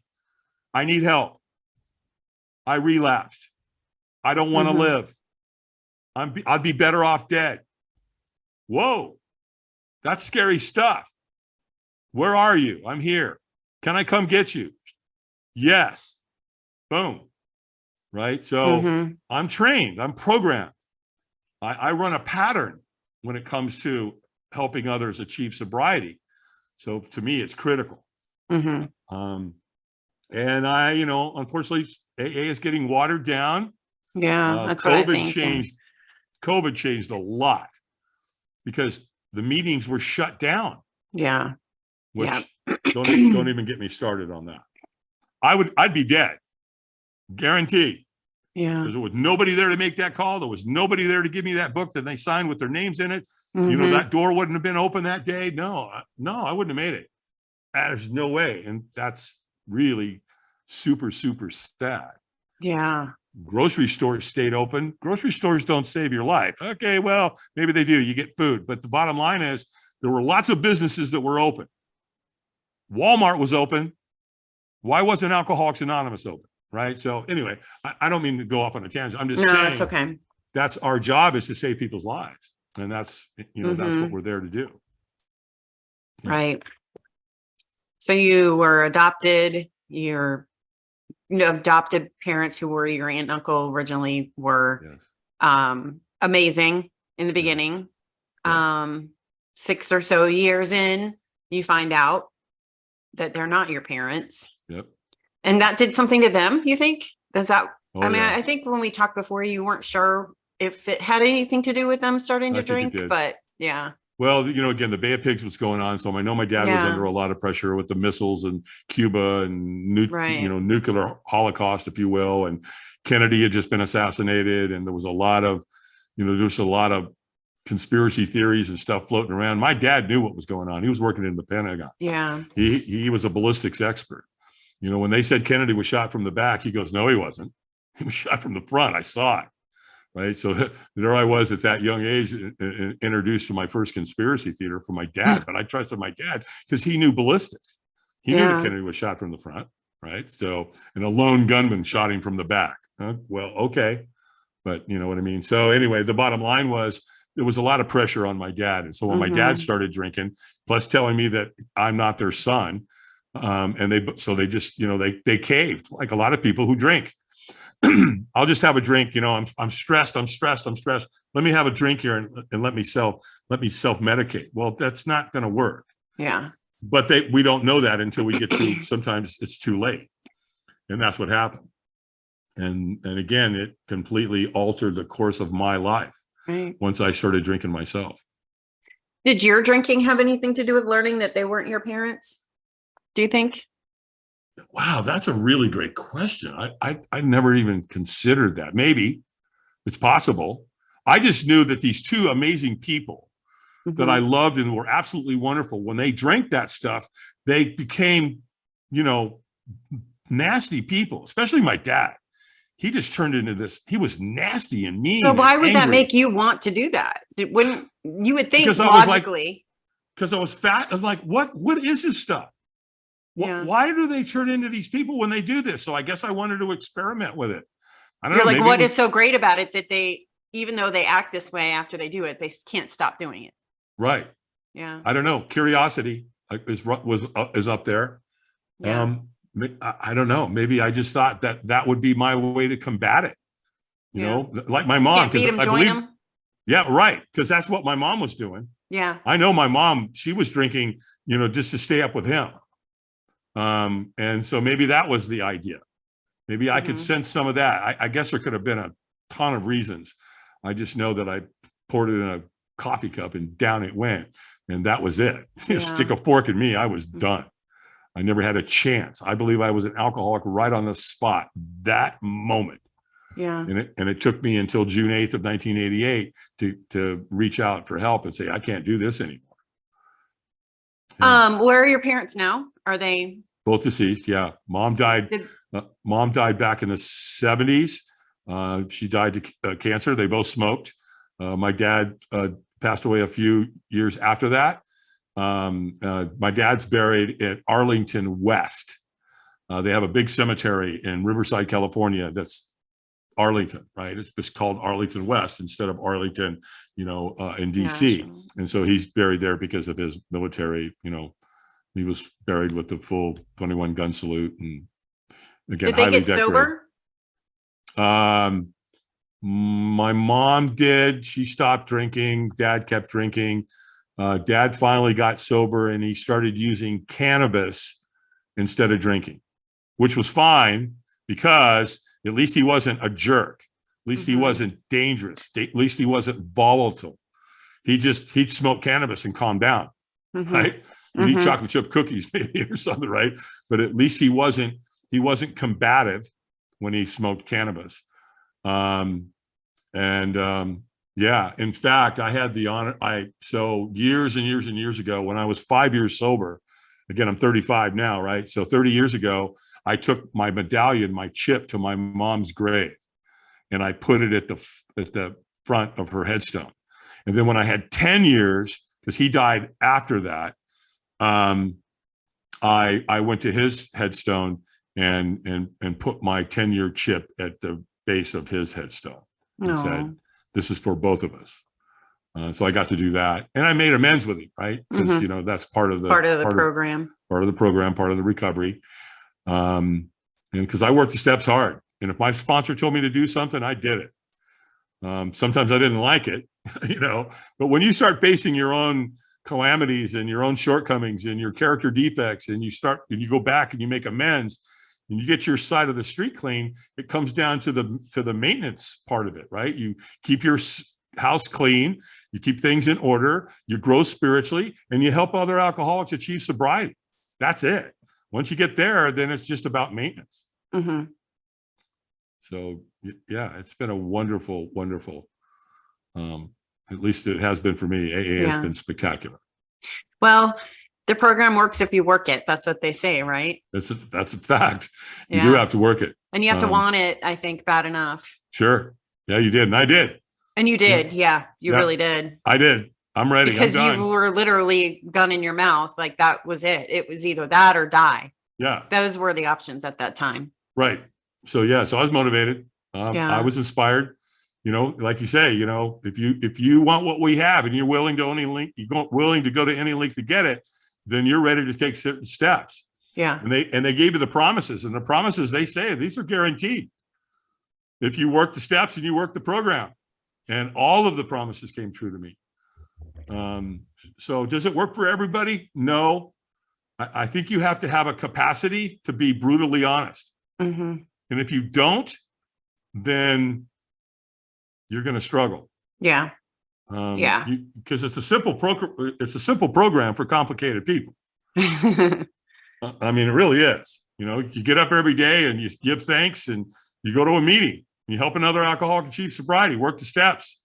I need help. I relapsed. I don't want to live. I'd be better off dead. Whoa, that's scary stuff. Where are you? I'm here. Can I come get you? Yes. Boom. Right. So I'm trained. I'm programmed. I run a pattern when it comes to helping others achieve sobriety. So to me, it's critical. And unfortunately, AA is getting watered down. Yeah, that's what I think. COVID changed a lot because the meetings were shut down. Yeah. Which don't even get me started on that. I'd be dead, guaranteed. Yeah. Because there was nobody there to make that call. There was nobody there to give me that book that they signed with their names in it. That door wouldn't have been open that day. No, I wouldn't have made it. There's no way. And that's really super, super sad. Yeah. Grocery stores stayed open. Grocery stores don't save your life. Okay, well, maybe they do. You get food. But the bottom line is there were lots of businesses that were open. Walmart was open. Why wasn't Alcoholics Anonymous open? Right. So anyway, I don't mean to go off on a tangent. I'm just saying, it's okay. That's our job, is to save people's lives. And that's, that's what we're there to do. Right. So you were adopted. Your adopted parents, who were your aunt and uncle originally, were amazing in the beginning. Yes. 6 or so years in, you find out that they're not your parents. Yep. And that did something to them, you think? Does that? Oh, I mean, I think when we talked before, you weren't sure if it had anything to do with them starting to drink, but yeah. Well, again, the Bay of Pigs was going on. So I know my dad was under a lot of pressure with the missiles and Cuba and, nuclear holocaust, if you will. And Kennedy had just been assassinated. And there was a lot of, there's a lot of conspiracy theories and stuff floating around. My dad knew what was going on. He was working in the Pentagon. Yeah. He was a ballistics expert. When they said Kennedy was shot from the back, he goes, no, he wasn't. He was shot from the front. I saw it. Right. So there I was at that young age, introduced to my first conspiracy theater from my dad. But I trusted my dad because he knew ballistics. He knew that Kennedy was shot from the front. Right. So, and a lone gunman shot him from the back. Well, okay. But you know what I mean? So anyway, the bottom line was there was a lot of pressure on my dad. And so when my dad started drinking, plus telling me that I'm not their son, and they just, they caved like a lot of people who drink. I'll just have a drink. I'm stressed. Let me have a drink here and let me self-medicate. Well, that's not going to work. Yeah. But we don't know that until we get to, sometimes it's too late. And that's what happened. And again, it completely altered the course of my life once I started drinking myself. Did your drinking have anything to do with learning that they weren't your parents? Do you think? Wow, that's a really great question. I never even considered that. Maybe it's possible. I just knew that these two amazing people that I loved and were absolutely wonderful, when they drank that stuff, they became, nasty people, especially my dad. He just turned into this. He was nasty and mean. So why would that make you want to do that? Wouldn't you would think logically? Because I was fat. I was like, what is this stuff? Why do they turn into these people when they do this? So I guess I wanted to experiment with it. I don't know. Like, what is so great about it that they, even though they act this way after they do it, they can't stop doing it? Right. Yeah. I don't know. Curiosity is up there. Yeah. I don't know. Maybe I just thought that would be my way to combat it. Like my mom. Yeah, right. Because that's what my mom was doing. Yeah. I know my mom, she was drinking, just to stay up with him. And so maybe that was the idea. Maybe I could sense some of that. I guess there could have been a ton of reasons. I just know that I poured it in a coffee cup and down it went. And that was it. Stick a fork in me, I was done. I never had a chance. I believe I was an alcoholic right on the spot that moment. Yeah. And it took me until June 8th of 1988 to reach out for help and say, I can't do this anymore. Yeah. Where are your parents now? Are they both deceased? Yeah. Mom died back in the 70s. She died to cancer. They both smoked. My dad passed away a few years after that. My dad's buried at Arlington West. They have a big cemetery in Riverside, California. That's Arlington, right? It's just called Arlington West instead of Arlington, in DC. Yeah, sure. And so he's buried there because of his military, he was buried with the full 21 gun salute. And again, did they get sober? My mom did. She stopped drinking. Dad kept drinking. Dad finally got sober and he started using cannabis instead of drinking, which was fine because at least he wasn't a jerk. At least he wasn't dangerous. At least he wasn't volatile. He'd smoke cannabis and calm down, right? He'd eat chocolate chip cookies maybe or something, right? But at least he wasn't combative when he smoked cannabis. Yeah, in fact, I had the honor, so years and years and years ago, when I was 5 years sober, again, I'm 35 now, right? So 30 years ago, I took my medallion, my chip to my mom's grave, and I put it at the front of her headstone. And then when I had 10 years, because he died after that, I went to his headstone and put my 10-year chip at the base of his headstone and said, this is for both of us. So I got to do that, and I made amends with him, right? Because that's part of the program. part of the program, part of the recovery. And because I worked the steps hard. And if my sponsor told me to do something, I did it. Sometimes I didn't like it, but when you start facing your own calamities and your own shortcomings and your character defects, and you go back and you make amends and you get your side of the street clean, it comes down to the maintenance part of it, right? You keep your house clean, you keep things in order, you grow spiritually, and you help other alcoholics achieve sobriety. That's it. Once you get there, then it's just about maintenance. Mm-hmm. So yeah, it's been a wonderful, wonderful, at least it has been for me. AA has been spectacular. Well, the program works if you work it. That's what they say, right? That's a fact. You do have to work it. And you have to want it, I think, bad enough. Sure. Yeah, you did. And I did. And you did. Yeah, you really did. I did. I'm ready. Because you were literally gun in your mouth. Like that was it. It was either that or die. Yeah. Those were the options at that time. Right. So, so I was motivated. I was inspired, like you say, if you want what we have and you're willing to go to any length to get it, then you're ready to take certain steps. Yeah. And they gave you the promises, and the promises, they say these are guaranteed. If you work the steps and you work the program, and all of the promises came true to me. So does it work for everybody? No. I think you have to have a capacity to be brutally honest. Mm-hmm. And if you don't, then you're going to struggle. Yeah. Because it's a simple program for complicated people. I mean, it really is. You get up every day and you give thanks, and you go to a meeting, you help another alcoholic achieve sobriety, work the steps.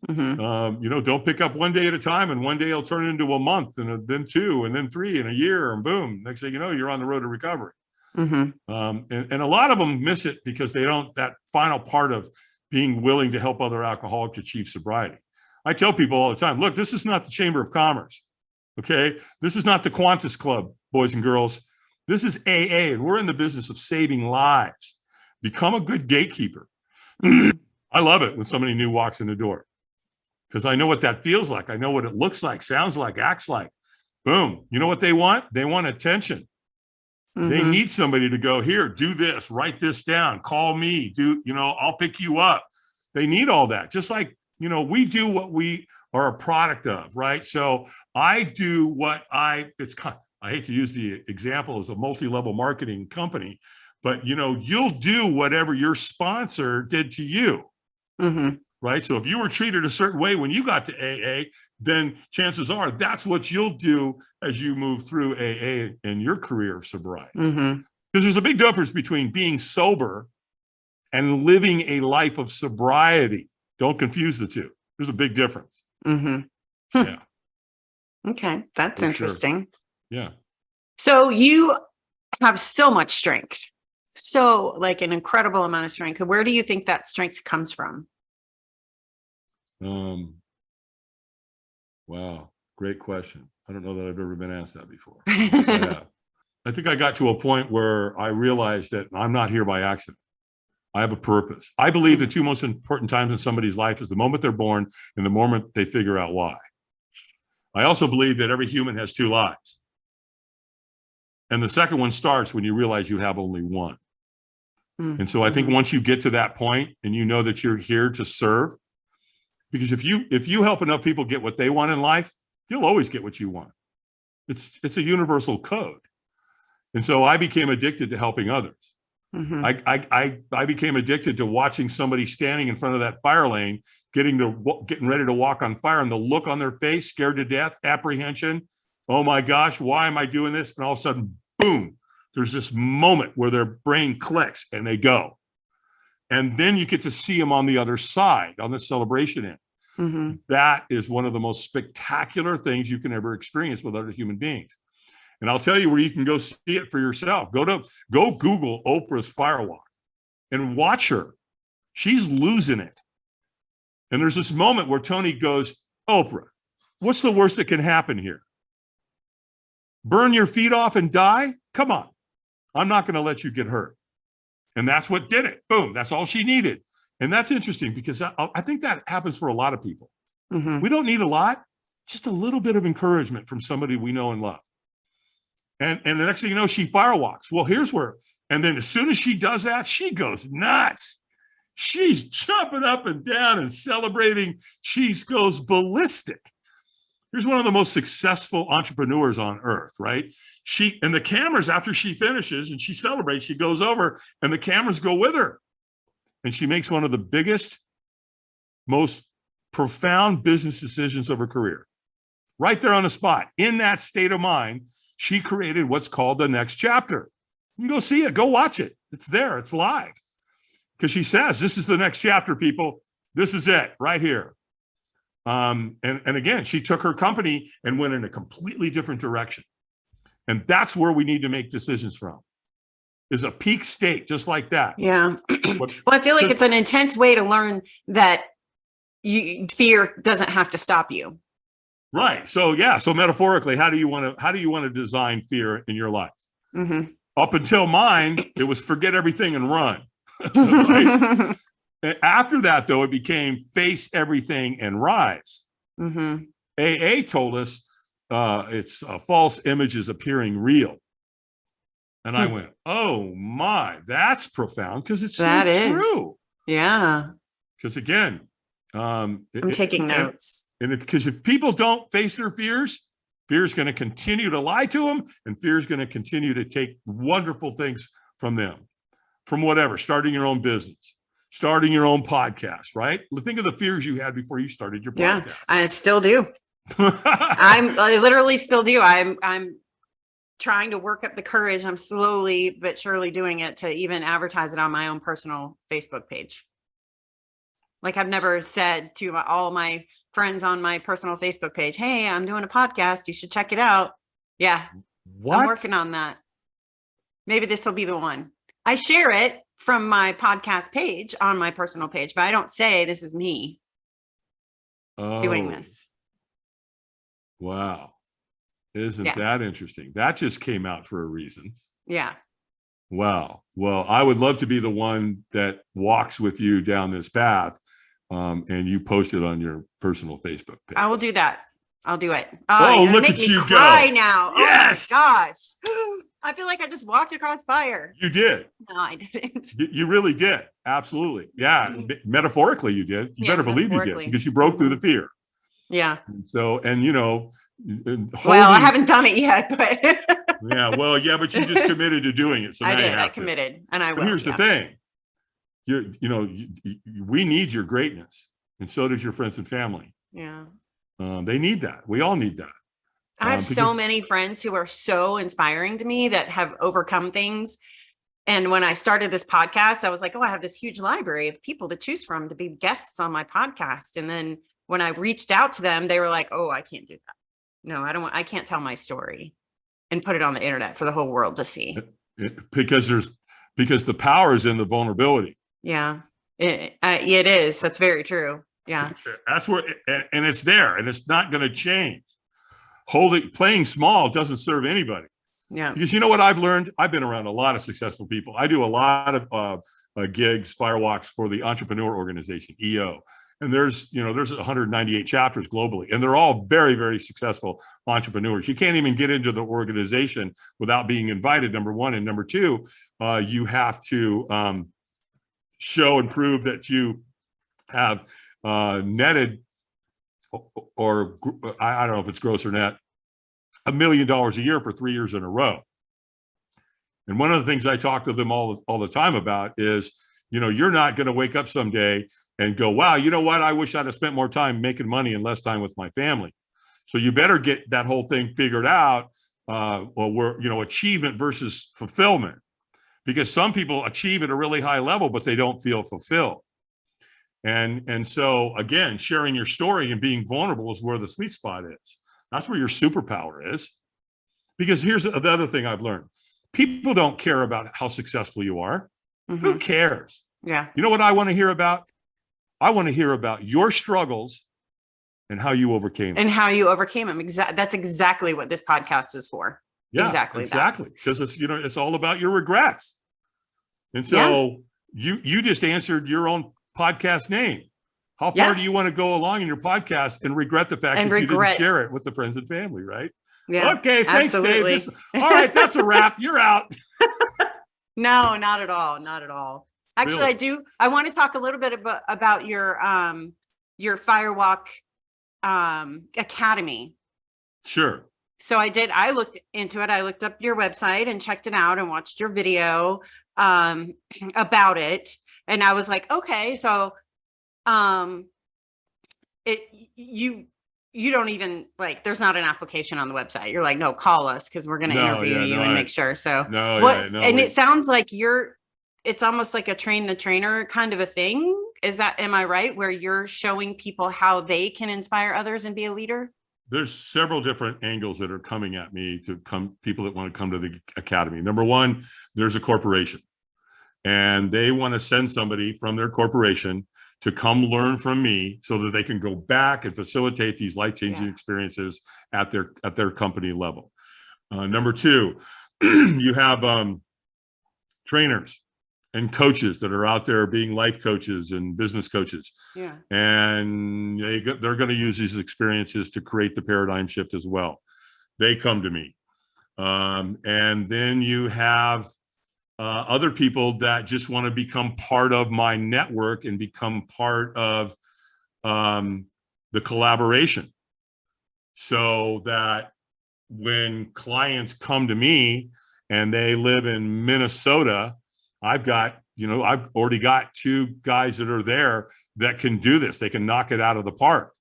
Mm-hmm. Don't pick up one day at a time, and one day it'll turn into a month, and then 2, and then 3, and a year, and boom, next thing you know, you're on the road to recovery. Mm-hmm. And a lot of them miss it because they don't, that final part of being willing to help other alcoholics achieve sobriety. I tell people all the time, look, this is not the Chamber of Commerce. Okay. This is not the Qantas Club, boys and girls. This is AA, and we're in the business of saving lives. Become a good gatekeeper. I love it when somebody new walks in the door, because I know what that feels like. I know what it looks like, sounds like, acts like. Boom. You know what they want? They want attention. Mm-hmm. They need somebody to go, here, do this, write this down, call me, I'll pick you up. They need all that. Just like, we do what we are a product of, right? So I do what I hate to use the example as a multi-level marketing company, but you'll do whatever your sponsor did to you. Mm-hmm. Right. So if you were treated a certain way when you got to AA, then chances are that's what you'll do as you move through AA in your career of sobriety. Mm-hmm. Because there's a big difference between being sober and living a life of sobriety. Don't confuse the two. There's a big difference. Mm-hmm. Yeah. Okay. That's For interesting. Sure. Yeah. So you have so much strength. So like an incredible amount of strength. Where do you think that strength comes from? Wow. Great question. I don't know that I've ever been asked that before. Yeah. I think I got to a point where I realized that I'm not here by accident. I have a purpose. I believe the two most important times in somebody's life is the moment they're born and the moment they figure out why. I also believe that every human has 2 lives. And the second one starts when you realize you have only one. Mm-hmm. And so I think once you get to that point and you know that you're here to serve, because if you help enough people get what they want in life, you'll always get what you want. It's a universal code. And so I became addicted to helping others. Mm-hmm. I became addicted to watching somebody standing in front of that fire lane, getting ready to walk on fire, and the look on their face, scared to death, apprehension. Oh my gosh, why am I doing this? And all of a sudden, boom, there's this moment where their brain clicks and they go. And then you get to see them on the other side, on the celebration end. Mm-hmm. That is one of the most spectacular things you can ever experience with other human beings. And I'll tell you where you can go see it for yourself. Go Google Oprah's Firewalk and watch her. She's losing it. And there's this moment where Tony goes, Oprah, what's the worst that can happen here? Burn your feet off and die? Come on. I'm not going to let you get hurt. And that's what did it. Boom. That's all she needed. And that's interesting because I think that happens for a lot of people. Mm-hmm. We don't need a lot, just a little bit of encouragement from somebody we know and love. And the next thing you know, she firewalks. Well, here's where, and then as soon as she does that, she goes nuts. She's jumping up and down and celebrating. She goes ballistic. Here's one of the most successful entrepreneurs on earth, right? And the cameras, after she finishes and she celebrates, she goes over and the cameras go with her. And she makes one of the biggest, most profound business decisions of her career. Right there on the spot, in that state of mind, she created what's called the next chapter. You can go see it, go watch it. It's there, it's live. Because she says, this is the next chapter, people. This is it right here. And again, she took her company and went in a completely different direction. And that's where we need to make decisions from, is a peak state, just like that. Yeah. Well, I feel like it's an intense way to learn that fear doesn't have to stop you. Right. So yeah. So metaphorically, how do you want to design fear in your life? Mm-hmm. Up until mine, it was forget everything and run. Right? After that, though, it became face everything and rise. Mm-hmm. AA told us it's false images appearing real. And I went, oh my, that's profound, because it's so true. Yeah. Because again, I'm taking notes. And because if people don't face their fears, fear is going to continue to lie to them, and fear is going to continue to take wonderful things from them, from whatever, starting your own business, starting your own podcast, right? Think of the fears you had before you started your podcast. Yeah, I still do. I literally still do. I'm trying to work up the courage. I'm slowly but surely doing it to even advertise it on my own personal Facebook page. Like, I've never said to all my friends on my personal Facebook page, hey, I'm doing a podcast, you should check it out. Yeah. What? I'm working on that. Maybe this will be the one. I share it from my podcast page on my personal page, but I don't say this is me doing this. Wow. Isn't that interesting? That just came out for a reason. Yeah. Wow. Well, I would love to be the one that walks with you down this path, and you post it on your personal Facebook page. I will do that. I'll do it. Oh, look at you go. Now. Yes. Oh my gosh. I feel like I just walked across fire. You did. No, I didn't. You really did. Absolutely. Yeah. Mm-hmm. Metaphorically, you did. You better believe you did, because you broke through the fear. Yeah. So, and well, I haven't done it yet, but yeah, well, yeah, but you just committed to doing it. So I did. I committed, and I will. But here's the thing: we need your greatness, and so does your friends and family. Yeah, they need that. We all need that. I have so many friends who are so inspiring to me that have overcome things. And when I started this podcast, I was like, oh, I have this huge library of people to choose from to be guests on my podcast. And then when I reached out to them, they were like, oh, I can't do that. No, I can't tell my story and put it on the internet for the whole world to see. Because the power is in the vulnerability. Yeah, it is. That's very true. Yeah. That's where, and it's there, and it's not going to change. Playing small doesn't serve anybody. Yeah. Because you know what I've learned? I've been around a lot of successful people. I do a lot of gigs, firewalks for the entrepreneur organization, EO. And there's 198 chapters globally, and they're all very, very successful entrepreneurs. You can't even get into the organization without being invited, number one. And number two, you have to show and prove that you have netted, or I don't know if it's gross or net, $1 million a year for 3 years in a row. And one of the things I talk to them all the time about is, you're not going to wake up someday and go, wow, you know what? I wish I'd have spent more time making money and less time with my family. So you better get that whole thing figured out, achievement versus fulfillment, because some people achieve at a really high level, but they don't feel fulfilled. And so again, sharing your story and being vulnerable is where the sweet spot is. That's where your superpower is. Because here's the other thing I've learned. People don't care about how successful you are. Mm-hmm. Who cares? Yeah. You know what I want to hear about? I want to hear about your struggles and how you overcame them. And how you overcame them. That's exactly what this podcast is for. Yeah, exactly. Because it's all about your regrets. And so you just answered your own podcast name. How far do you want to go along in your podcast and regret the fact that you didn't share it with the friends and family, right? Yeah. Okay, thanks, Dave. Absolutely. All right, that's a wrap. You're out. No, not at all. Not at all. Actually, Really? I want to talk a little bit about your Firewalk Academy. Sure. So I looked into it. I looked up your website and checked it out and watched your video about it. And I was like, okay, so it you don't even like, there's not an application on the website. You're like, no, call us because we're going to interview you and make sure. So it sounds like it's almost like a train the trainer kind of a thing. Am I right? Where you're showing people how they can inspire others and be a leader? There's several different angles that are coming at me people that want to come to the academy. Number one, there's a corporation and they want to send somebody from their corporation to come learn from me so that they can go back and facilitate these life-changing experiences at their company level. Number two, you have trainers and coaches that are out there being life coaches and business coaches. Yeah. And they're going to use these experiences to create the paradigm shift as well. They come to me. And then you have other people that just want to become part of my network and become part of the collaboration. So that when clients come to me and they live in Minnesota, I've already got 2 guys that are there that can do this. They can knock it out of the park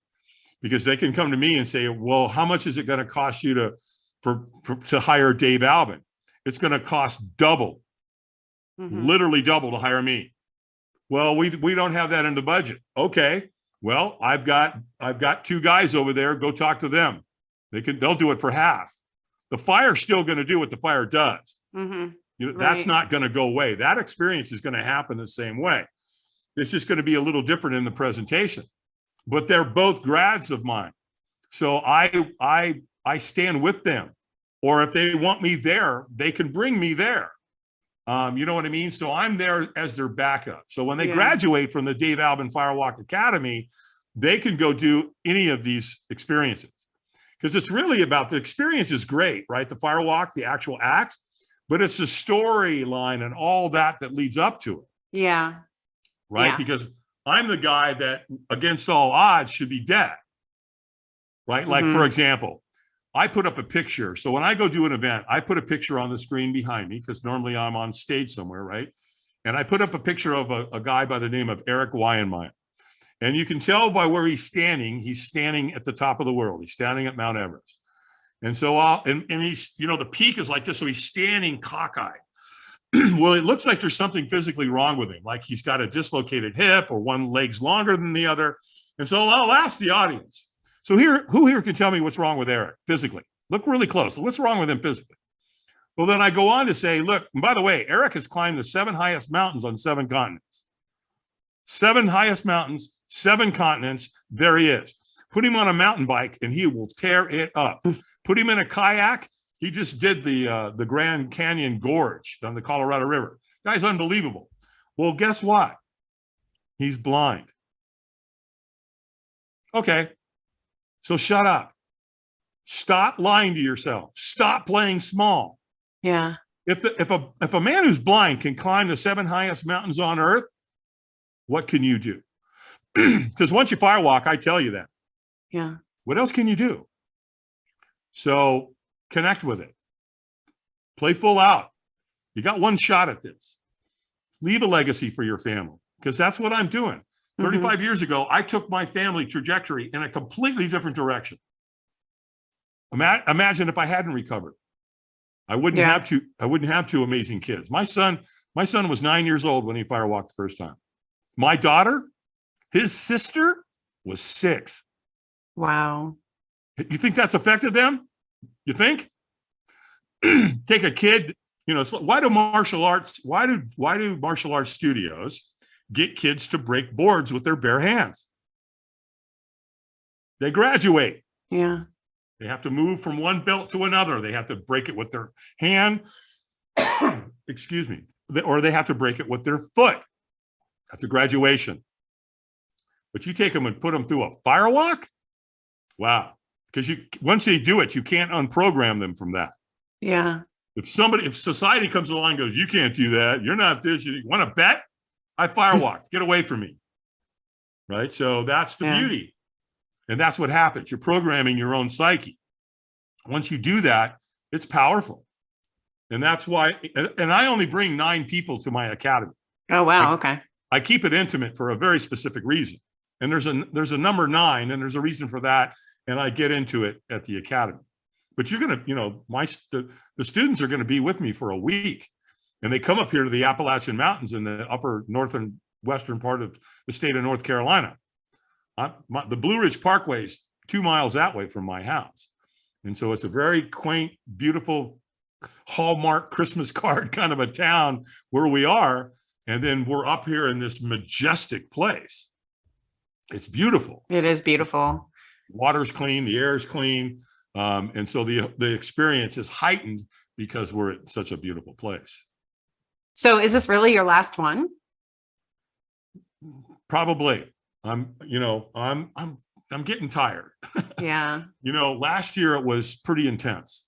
because they can come to me and say, well, how much is it going to cost you to hire Dave Albin? It's going to cost double, literally double to hire me. Well, we don't have that in the budget. Okay. Well, I've got 2 guys over there. Go talk to them. They'll do it for half. The fire's still going to do what the fire does. That's not going to go away. That experience is going to happen the same way. It's just going to be a little different in the presentation, but they're both grads of mine. So I stand with them, or if they want me there, they can bring me there. You know what I mean? So I'm there as their backup. So when they graduate from the Dave Albin Firewalk Academy, they can go do any of these experiences because it's really about the experience is great, right? The Firewalk, the actual act, but it's the storyline and all that leads up to it. Yeah. Right. Yeah. Because I'm the guy that against all odds should be dead. Right. Like, for example, I put up a picture. So when I go do an event, I put a picture on the screen behind me because normally I'm on stage somewhere. Right. And I put up a picture of a guy by the name of Eric Weinmeyer. And you can tell by where he's standing at the top of the world. He's standing at Mount Everest. And so and he's, the peak is like this. So he's standing cockeyed. Well, it looks like there's something physically wrong with him. Like he's got a dislocated hip or one leg's longer than the other. And so I'll ask the audience. So who here can tell me what's wrong with Eric physically? Look really close. What's wrong with him physically? Well, then I go on to say, look, and by the way, Eric has climbed the 7 highest mountains on 7 continents. 7 highest mountains, 7 continents. There he is. Put him on a mountain bike and he will tear it up. Put him in a kayak. He just did the Grand Canyon Gorge on the Colorado River. Guy's unbelievable. Well, guess what? He's blind. Okay. So shut up. Stop lying to yourself. Stop playing small. Yeah. If a man who's blind can climb the 7 highest mountains on earth, what can you do? Because once you firewalk, I tell you that. Yeah. What else can you do? So connect with it. Play full out. You got one shot at this. Leave a legacy for your family because that's what I'm doing. 35 years ago, I took my family trajectory in a completely different direction. Imagine if I hadn't recovered. I wouldn't have 2 amazing kids. My son was 9 years old when he firewalked the first time. My daughter, his sister was 6. Wow. You think that's affected them? You think? Take a kid, why do martial arts studios get kids to break boards with their bare hands? They graduate. Yeah. They have to move from one belt to another. They have to break it with their hand. Excuse me. Or they have to break it with their foot. That's a graduation. But you take them and put them through a firewalk? Wow. because once they do it, you can't unprogram them from that. Yeah. If society comes along and goes, you can't do that, you're not this, you want to bet? I firewalk, get away from me. Right? So that's the beauty. And that's what happens. You're programming your own psyche. Once you do that, it's powerful. And that's why, and I only bring 9 people to my academy. Oh, wow. Okay. I keep it intimate for a very specific reason. And there's a number 9, and there's a reason for that. And I get into it at the academy. But you're going to, the students are going to be with me for a week. And they come up here to the Appalachian Mountains in the upper northern western part of the state of North Carolina. The Blue Ridge Parkway is 2 miles that way from my house. And so it's a very quaint, beautiful Hallmark Christmas card kind of a town where we are. And then we're up here in this majestic place. It's beautiful. It is beautiful. Water's clean, the air is clean. And so the experience is heightened because we're at such a beautiful place. So is this really your last one? Probably. I'm getting tired. Yeah. Last year it was pretty intense.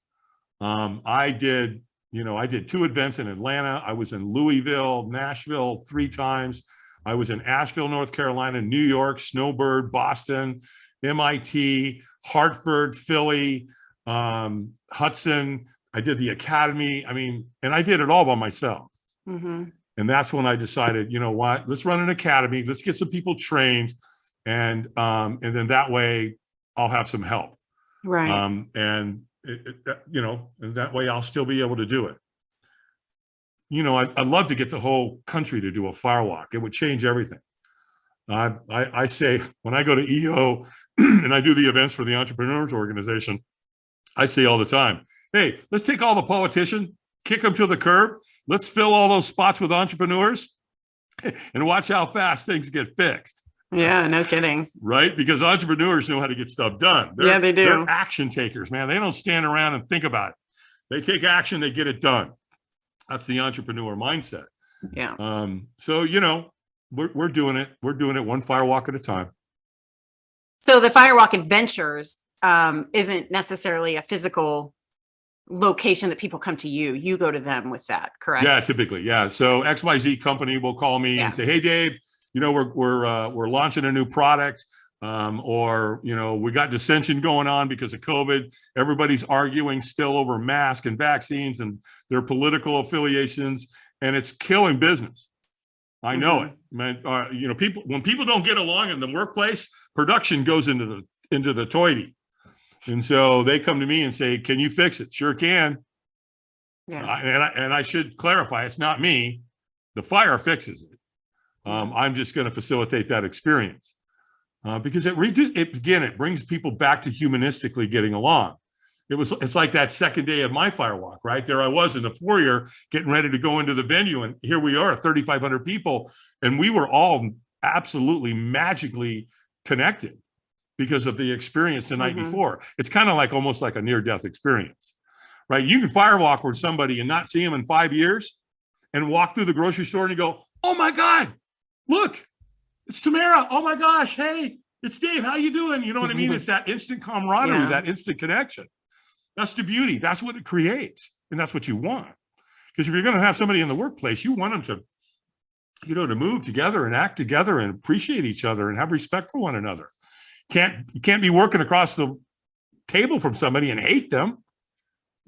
I did 2 events in Atlanta. I was in Louisville, Nashville 3 times. I was in Asheville, North Carolina, New York, Snowbird, Boston, MIT, Hartford, Philly, Hudson. I did the academy. And I did it all by myself. Mm-hmm. And that's when I decided, you know what, let's run an academy. Let's get some people trained. And then that way I'll have some help. Right. And that way I'll still be able to do it. I'd love to get the whole country to do a firewalk. It would change everything. I say when I go to EO and I do the events for the Entrepreneurs Organization, I say all the time, hey, let's take all the politicians, kick them to the curb. Let's fill all those spots with entrepreneurs and watch how fast things get fixed. Yeah, no kidding. Right? Because entrepreneurs know how to get stuff done. Yeah, they do. They're action takers, man. They don't stand around and think about it. They take action, they get it done. That's the entrepreneur mindset. Yeah. So, we're doing it. We're doing it one firewalk at a time. So the Firewalk Adventures isn't necessarily a physical location that people come to you. You go to them with that, correct? Yeah, typically. Yeah. So XYZ company will call me and say, hey, Dave, we're launching a new product. Or we got dissension going on because of COVID. Everybody's arguing still over masks and vaccines and their political affiliations, and it's killing business. I know it, man. When people don't get along in the workplace, production goes into the toity. And so they come to me and say, can you fix it? Sure can. Yeah. And I should clarify, it's not me. The fire fixes it. I'm just going to facilitate that experience. Because it brings people back to humanistically getting along. It's like that second day of my firewalk, right? There I was in the foyer getting ready to go into the venue, and here we are, 3,500 people, and we were all absolutely magically connected because of the experience the night before. It's kind of like almost like a near-death experience, right? You can firewalk with somebody and not see them in 5 years, and walk through the grocery store and you go, "Oh my God, look, it's Tamara. Oh my gosh, hey, it's Dave. How you doing?" You know what I mean? It's that instant camaraderie, that instant connection. That's the beauty. That's what it creates. And that's what you want. Because if you're going to have somebody in the workplace, you want them to move together and act together and appreciate each other and have respect for one another. You can't be working across the table from somebody and hate them.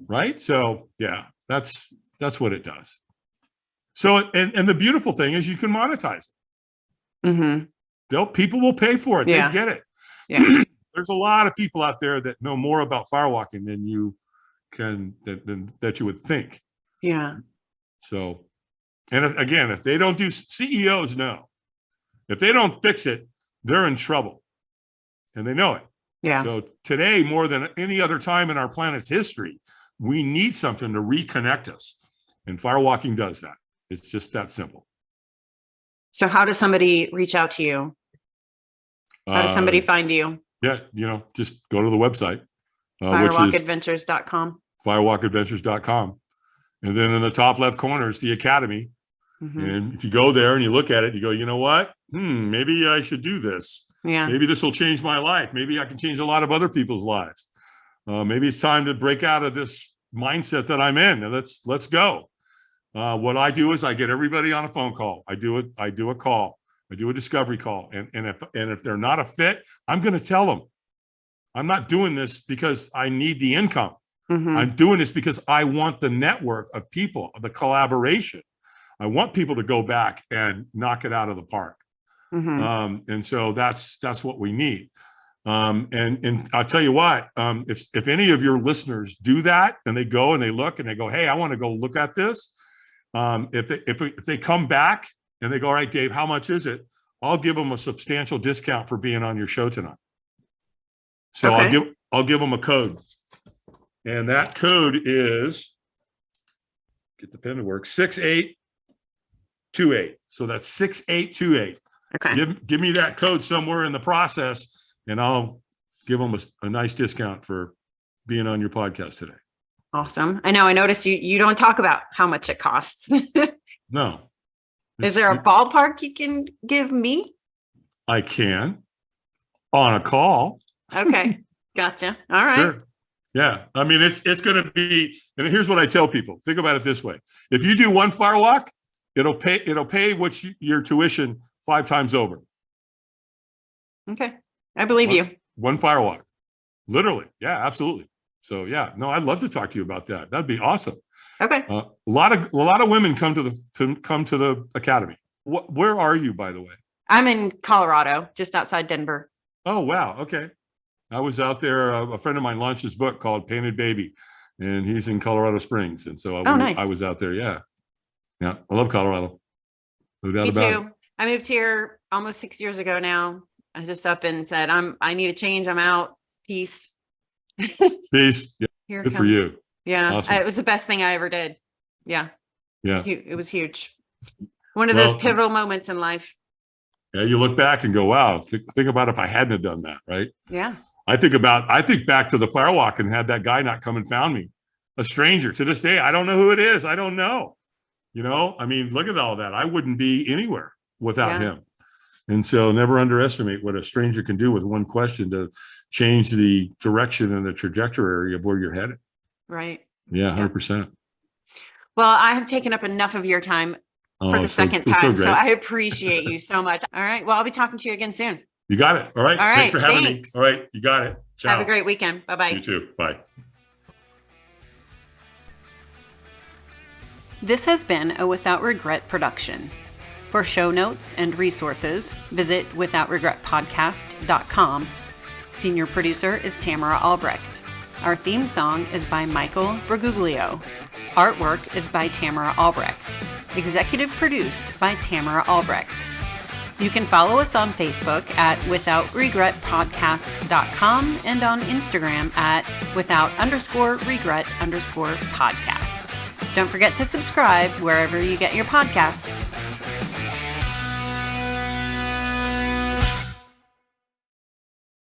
Right? So yeah, that's what it does. So, and the beautiful thing is you can monetize it. People will pay for it. Yeah. They get it. Yeah. There's a lot of people out there that know more about firewalking than you can, that you would think. Yeah. So, and if they don't do, CEOs know, if they don't fix it, they're in trouble, and they know it. Yeah. So today, more than any other time in our planet's history, we need something to reconnect us, and firewalking does that. It's just that simple. So how does somebody reach out to you? How does somebody find you? Yeah, just go to the website. Firewalkadventures.com. Firewalkadventures.com. And then in the top left corner is the Academy. And if you go there and you look at it, you go, you know what? Maybe I should do this. Yeah. Maybe this will change my life. Maybe I can change a lot of other people's lives. Maybe it's time to break out of this mindset that I'm in, and let's go. What I do is I get everybody on a phone call. I do a call. I do a discovery call. And if they're not a fit, I'm going to tell them, I'm not doing this because I need the income. Mm-hmm. I'm doing this because I want the network of people, the collaboration. I want people to go back and knock it out of the park. Mm-hmm. And so that's what we need. And I'll tell you what, if any of your listeners do that and they go and they look and they go, hey, I want to go look at this. If they come back and they go, all right, Dave, how much is it? I'll give them a substantial discount for being on your show tonight. So okay. I'll give them a code. And that code is, get the pen to work, 6828. So that's 6828. Okay. Give me that code somewhere in the process, and I'll give them a nice discount for being on your podcast today. Awesome. I know. I noticed you don't talk about how much it costs. No. Is there a ballpark you can give me? I can on a call. Okay. Gotcha. All right. Sure. Yeah. I mean, it's going to be, and here's what I tell people. Think about it this way. If you do one Firewalk, it'll pay what your tuition 5 times over. Okay. I believe you. One Firewalk. Literally. Yeah, absolutely. So yeah, no, I'd love to talk to you about that. That'd be awesome. Okay. A lot of women come to the academy. Where are you, by the way? I'm in Colorado, just outside Denver. Oh, wow. Okay. I was out there. A friend of mine launched his book called Painted Baby, and he's in Colorado Springs. And so nice. I was out there. Yeah. Yeah. I love Colorado. No doubt Me about too. I moved here almost 6 years ago now. I just up and said, I need a change. I'm out. Peace. Peace. Yeah. Here Good it for comes. you. Yeah. Awesome. It was the best thing I ever did. Yeah. Yeah. It was huge. One of those pivotal moments in life. Yeah. You look back and go, wow, think about if I hadn't have done that. Right. Yeah. I think back to the Firewalk and had that guy not come and found me, a stranger. To this day, I don't know who it is. I don't know. I mean, look at all that. I wouldn't be anywhere without him. And so never underestimate what a stranger can do with one question to change the direction and the trajectory of where you're headed. Right. Yeah, 100%. Well, I have taken up enough of your time for the second time. So I appreciate you so much. All right. Well, I'll be talking to you again soon. You got it. All right. All right. Thanks for having me. All right. You got it. Ciao. Have a great weekend. Bye-bye. You too. Bye. This has been a Without Regret production. For show notes and resources, visit withoutregretpodcast.com. Senior producer is Tamara Albrecht. Our theme song is by Michael Braguglio. Artwork is by Tamara Albrecht. Executive produced by Tamara Albrecht. You can follow us on Facebook at withoutregretpodcast.com and on Instagram at without_regret_podcast. Don't forget to subscribe wherever you get your podcasts.